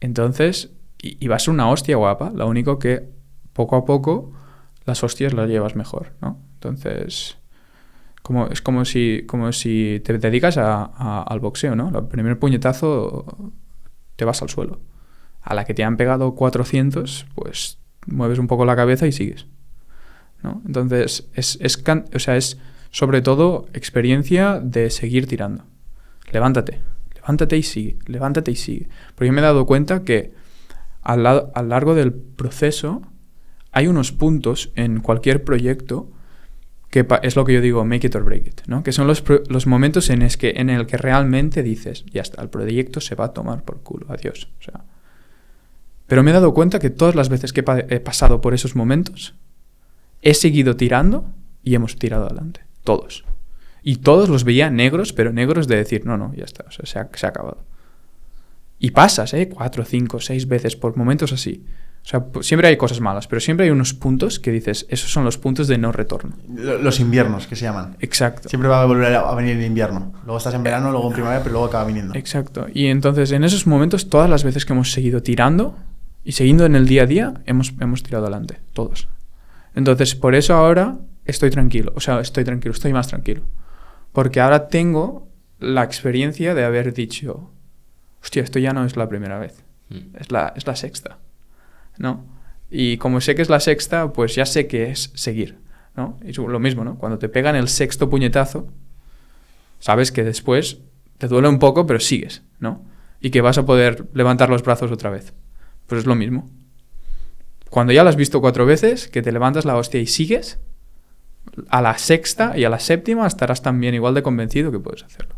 Entonces, y va a ser una hostia guapa, lo único que poco a poco las hostias las llevas mejor, ¿no? Entonces, es como si te dedicas al boxeo, ¿no? El primer puñetazo te vas al suelo. A la que te han pegado 400, pues mueves un poco la cabeza y sigues, ¿no? Entonces, es sobre todo experiencia de seguir tirando. Levántate y sigue. Porque yo me he dado cuenta que a lo largo del proceso hay unos puntos en cualquier proyecto que es lo que yo digo, make it or break it, ¿no? Que son los momentos en el que realmente dices, ya está, el proyecto se va a tomar por culo, adiós. O sea, pero me he dado cuenta que todas las veces que he pasado por esos momentos, he seguido tirando y hemos tirado adelante. Todos. Y todos los veía negros, pero negros de decir, no, ya está, o sea, se ha acabado. Y pasas, 4, 5, 6 veces por momentos así. O sea, siempre hay cosas malas, pero siempre hay unos puntos que dices, esos son los puntos de no retorno. Los inviernos, que se llaman. Exacto. Siempre va a volver a venir el invierno. Luego estás en verano, luego en primavera, pero luego acaba viniendo. Exacto. Y entonces, en esos momentos, todas las veces que hemos seguido tirando y siguiendo en el día a día, hemos tirado adelante, todos. Entonces, por eso ahora estoy tranquilo. O sea, estoy más tranquilo. Porque ahora tengo la experiencia de haber dicho, hostia, esto ya no es la primera vez. Es la sexta, ¿no? Y como sé que es la sexta, pues ya sé que es seguir, ¿no? Y lo mismo, ¿no? Cuando te pegan el sexto puñetazo, sabes que después te duele un poco, pero sigues, ¿no? Y que vas a poder levantar los brazos otra vez. Pues es lo mismo. Cuando ya lo has visto 4 veces, que te levantas la hostia y sigues, a la sexta y a la séptima estarás también igual de convencido que puedes hacerlo.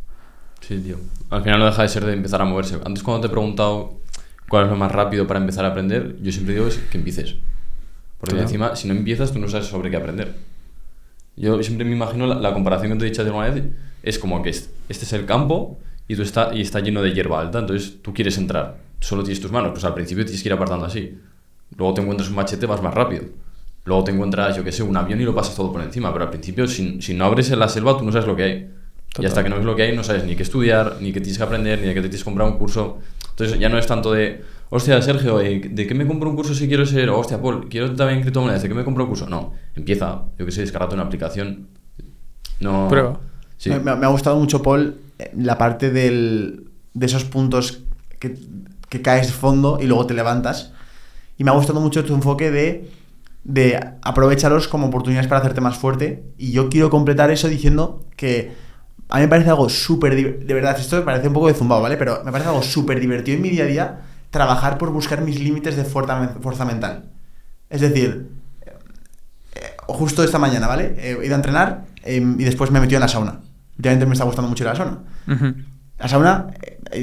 Sí, tío. Al final no deja de ser de empezar a moverse. Antes, cuando te he preguntado cuál es lo más rápido para empezar a aprender, yo siempre digo es que empieces. Porque encima, si no empiezas, tú no sabes sobre qué aprender. Yo siempre me imagino la comparación que te he dicho alguna vez, es como que este es el campo y está lleno de hierba alta, entonces tú quieres entrar, solo tienes tus manos, pues al principio tienes que ir apartando así. Luego te encuentras un machete, vas más rápido. Luego te encuentras, yo qué sé, un avión y lo pasas todo por encima, pero al principio, si no abres en la selva, tú no sabes lo que hay. Total. Y hasta que no ves lo que hay, no sabes ni qué estudiar, ni qué tienes que aprender, ni de qué te tienes que comprar un curso. Entonces ya no es tanto de, hostia, Sergio, ¿de qué me compro un curso si quiero ser? O, hostia, Paul, quiero también criptomonedas, ¿de qué me compro un curso? No, empieza, yo qué sé, descargate una aplicación. No. Prueba. Sí. Me ha gustado mucho, Paul, la parte de esos puntos que caes de fondo y luego te levantas. Y me ha gustado mucho tu enfoque de aprovecharlos como oportunidades para hacerte más fuerte. Y yo quiero completar eso diciendo que a mí me parece algo súper divertido. De verdad, esto me parece un poco de zumbado, ¿vale? Pero me parece algo súper divertido en mi día a día trabajar por buscar mis límites de fuerza mental. Es decir, justo esta mañana, ¿vale? He ido a entrenar y después me he metido en la sauna. Últimamente me está gustando mucho ir a la sauna. Uh-huh. La sauna,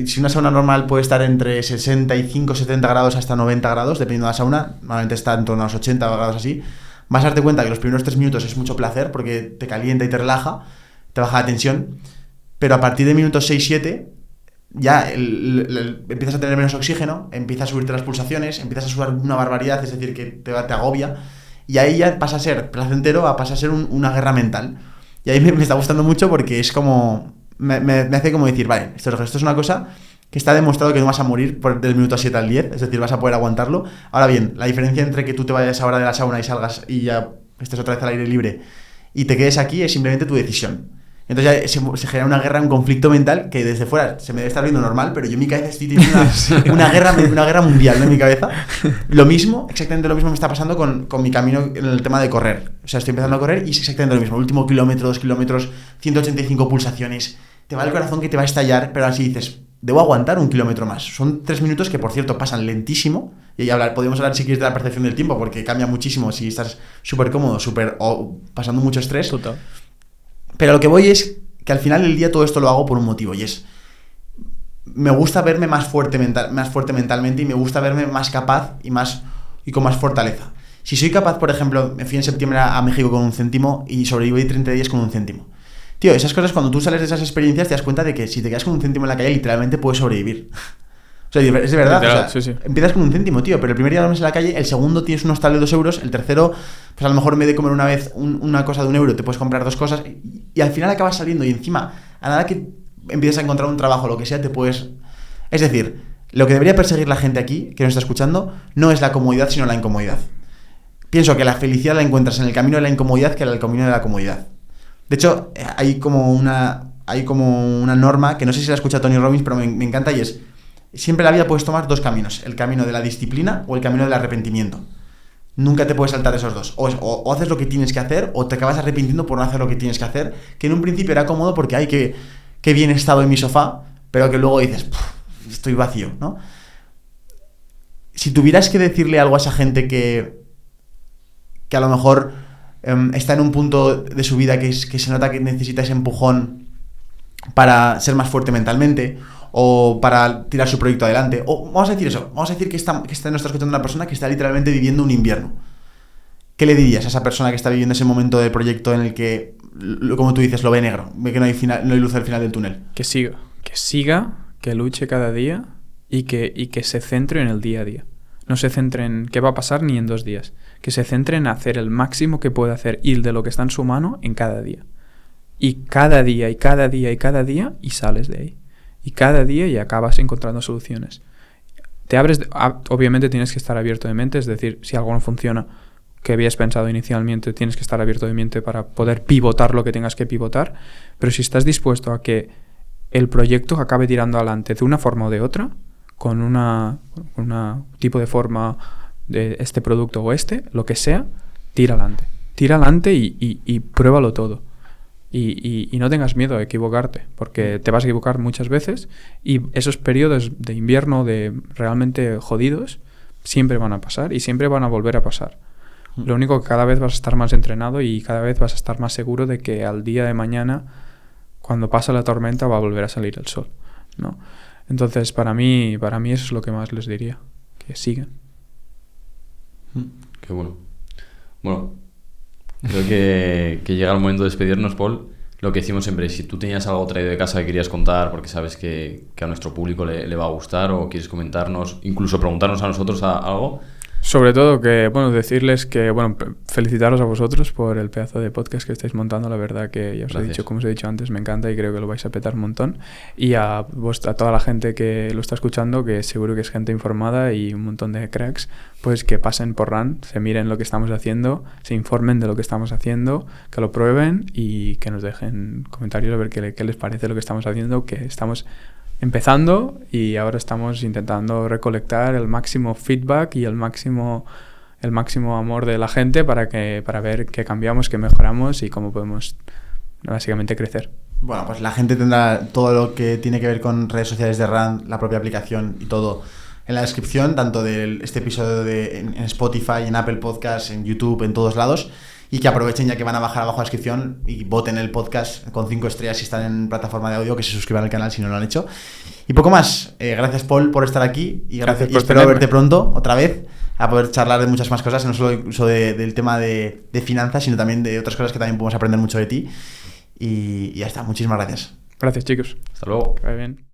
si una sauna normal puede estar entre 65, 70 grados hasta 90 grados, dependiendo de la sauna, normalmente está en torno a los 80 grados así, vas a darte cuenta que los primeros 3 minutos es mucho placer porque te calienta y te relaja, te baja la tensión, pero a partir de minutos 6-7 ya empiezas a tener menos oxígeno, empiezas a subirte las pulsaciones, empiezas a sudar una barbaridad, es decir, que te agobia, y ahí ya pasa a ser placentero a pasar a ser una guerra mental. Y ahí me está gustando mucho porque es como... Me hace como decir, vale, esto es una cosa que está demostrado que no vas a morir del minuto 7 al 10, es decir, vas a poder aguantarlo. Ahora bien, la diferencia entre que tú te vayas ahora de la sauna y salgas y ya estés otra vez al aire libre y te quedes aquí es simplemente tu decisión. Entonces ya se genera una guerra, un conflicto mental que desde fuera se me debe estar viendo normal, pero yo en mi cabeza estoy teniendo una guerra mundial, ¿no? En mi cabeza. Exactamente lo mismo me está pasando con mi camino en el tema de correr. O sea, estoy empezando a correr y es exactamente lo mismo. El último kilómetro, 2 kilómetros, 185 pulsaciones. Te va el corazón que te va a estallar, pero así dices, debo aguantar 1 kilómetro más. Son 3 minutos que, por cierto, pasan lentísimo. Y podemos hablar, si quieres, de la percepción del tiempo, porque cambia muchísimo si estás súper cómodo, o pasando mucho estrés. Total. Pero lo que voy es que al final del día todo esto lo hago por un motivo, y es, me gusta verme más fuerte mentalmente, y me gusta verme más capaz y con más fortaleza. Si soy capaz, por ejemplo, me fui en septiembre a México con 1 céntimo y sobreviví 30 días con 1 céntimo. Tío, esas cosas, cuando tú sales de esas experiencias, te das cuenta de que si te quedas con 1 céntimo en la calle, literalmente puedes sobrevivir. O sea, es de verdad. Literal, o sea, sí. Empiezas con 1 céntimo, tío, pero el primer día duermes en la calle, el segundo tienes un hostal de 2 euros, el tercero, pues a lo mejor en vez de comer una vez una cosa de 1 euro, te puedes comprar 2 cosas y al final acabas saliendo y encima, a nada que empiezas a encontrar un trabajo o lo que sea, te puedes... Es decir, lo que debería perseguir la gente aquí, que nos está escuchando, no es la comodidad, sino la incomodidad. Pienso que la felicidad la encuentras en el camino de la incomodidad que en el camino de la comodidad. De hecho, hay como una norma, que no sé si la escucha Tony Robbins, pero me encanta, y es: siempre en la vida puedes tomar 2 caminos, el camino de la disciplina o el camino del arrepentimiento. Nunca te puedes saltar esos dos. O haces lo que tienes que hacer, o te acabas arrepintiendo por no hacer lo que tienes que hacer, que en un principio era cómodo porque ay, que bien he estado en mi sofá, pero que luego dices, estoy vacío, ¿no? Si tuvieras que decirle algo a esa gente que a lo mejor está en un punto de su vida que se nota que necesita ese empujón para ser más fuerte mentalmente o para tirar su proyecto adelante, o vamos a decir eso, vamos a decir que nos está escuchando una persona que está literalmente viviendo un invierno, ¿qué le dirías a esa persona que está viviendo ese momento del proyecto en el que, como tú dices, lo ve negro, ve que no hay luz al final del túnel? Que siga, que luche cada día y que se centre en el día a día. No se centre en qué va a pasar ni en 2 días. Que se centre en hacer el máximo que puede hacer y de lo que está en su mano en cada día. Y cada día, y cada día, y cada día, y sales de ahí. Y cada día y acabas encontrando soluciones. Obviamente tienes que estar abierto de mente, es decir, si algo no funciona que habías pensado inicialmente, tienes que estar abierto de mente para poder pivotar lo que tengas que pivotar. Pero si estás dispuesto a que el proyecto acabe tirando adelante de una forma o de otra, con una tipo de forma de este producto o lo que sea, tira adelante y pruébalo todo y no tengas miedo a equivocarte, porque te vas a equivocar muchas veces y esos periodos de invierno de realmente jodidos siempre van a pasar y siempre van a volver a pasar. Lo único que cada vez vas a estar más entrenado y cada vez vas a estar más seguro de que al día de mañana, cuando pasa la tormenta, va a volver a salir el sol, ¿no? Entonces, para mí eso es lo que más les diría, que sigan. Qué bueno. Bueno, creo que llega el momento de despedirnos, Paul. Lo que decimos siempre, si tú tenías algo traído de casa que querías contar porque sabes que a nuestro público le va a gustar, o quieres comentarnos, incluso preguntarnos a nosotros algo. Sobre todo decirles que, felicitaros a vosotros por el pedazo de podcast que estáis montando. La verdad que ya os he dicho, como os he dicho antes, me encanta y creo que lo vais a petar un montón. Y a toda la gente que lo está escuchando, que seguro que es gente informada y un montón de cracks, pues que pasen por RAN, se miren lo que estamos haciendo, se informen de lo que estamos haciendo, que lo prueben y que nos dejen comentarios a ver qué les parece lo que estamos haciendo, que estamos empezando y ahora estamos intentando recolectar el máximo feedback y el máximo amor de la gente para ver qué cambiamos, qué mejoramos y cómo podemos básicamente crecer. Bueno, pues la gente tendrá todo lo que tiene que ver con redes sociales de RAN, la propia aplicación y todo en la descripción, tanto de este episodio en Spotify, en Apple Podcasts, en YouTube, en todos lados. Y que aprovechen, ya que van a bajar abajo la descripción, y voten el podcast con 5 estrellas si están en plataforma de audio, que se suscriban al canal si no lo han hecho. Y poco más. Gracias, Paul, por estar aquí. Y espero verte pronto, otra vez, a poder charlar de muchas más cosas, no solo incluso del tema de finanzas, sino también de otras cosas que también podemos aprender mucho de ti. Y ya está. Muchísimas gracias. Gracias, chicos. Hasta luego. Que vaya bien.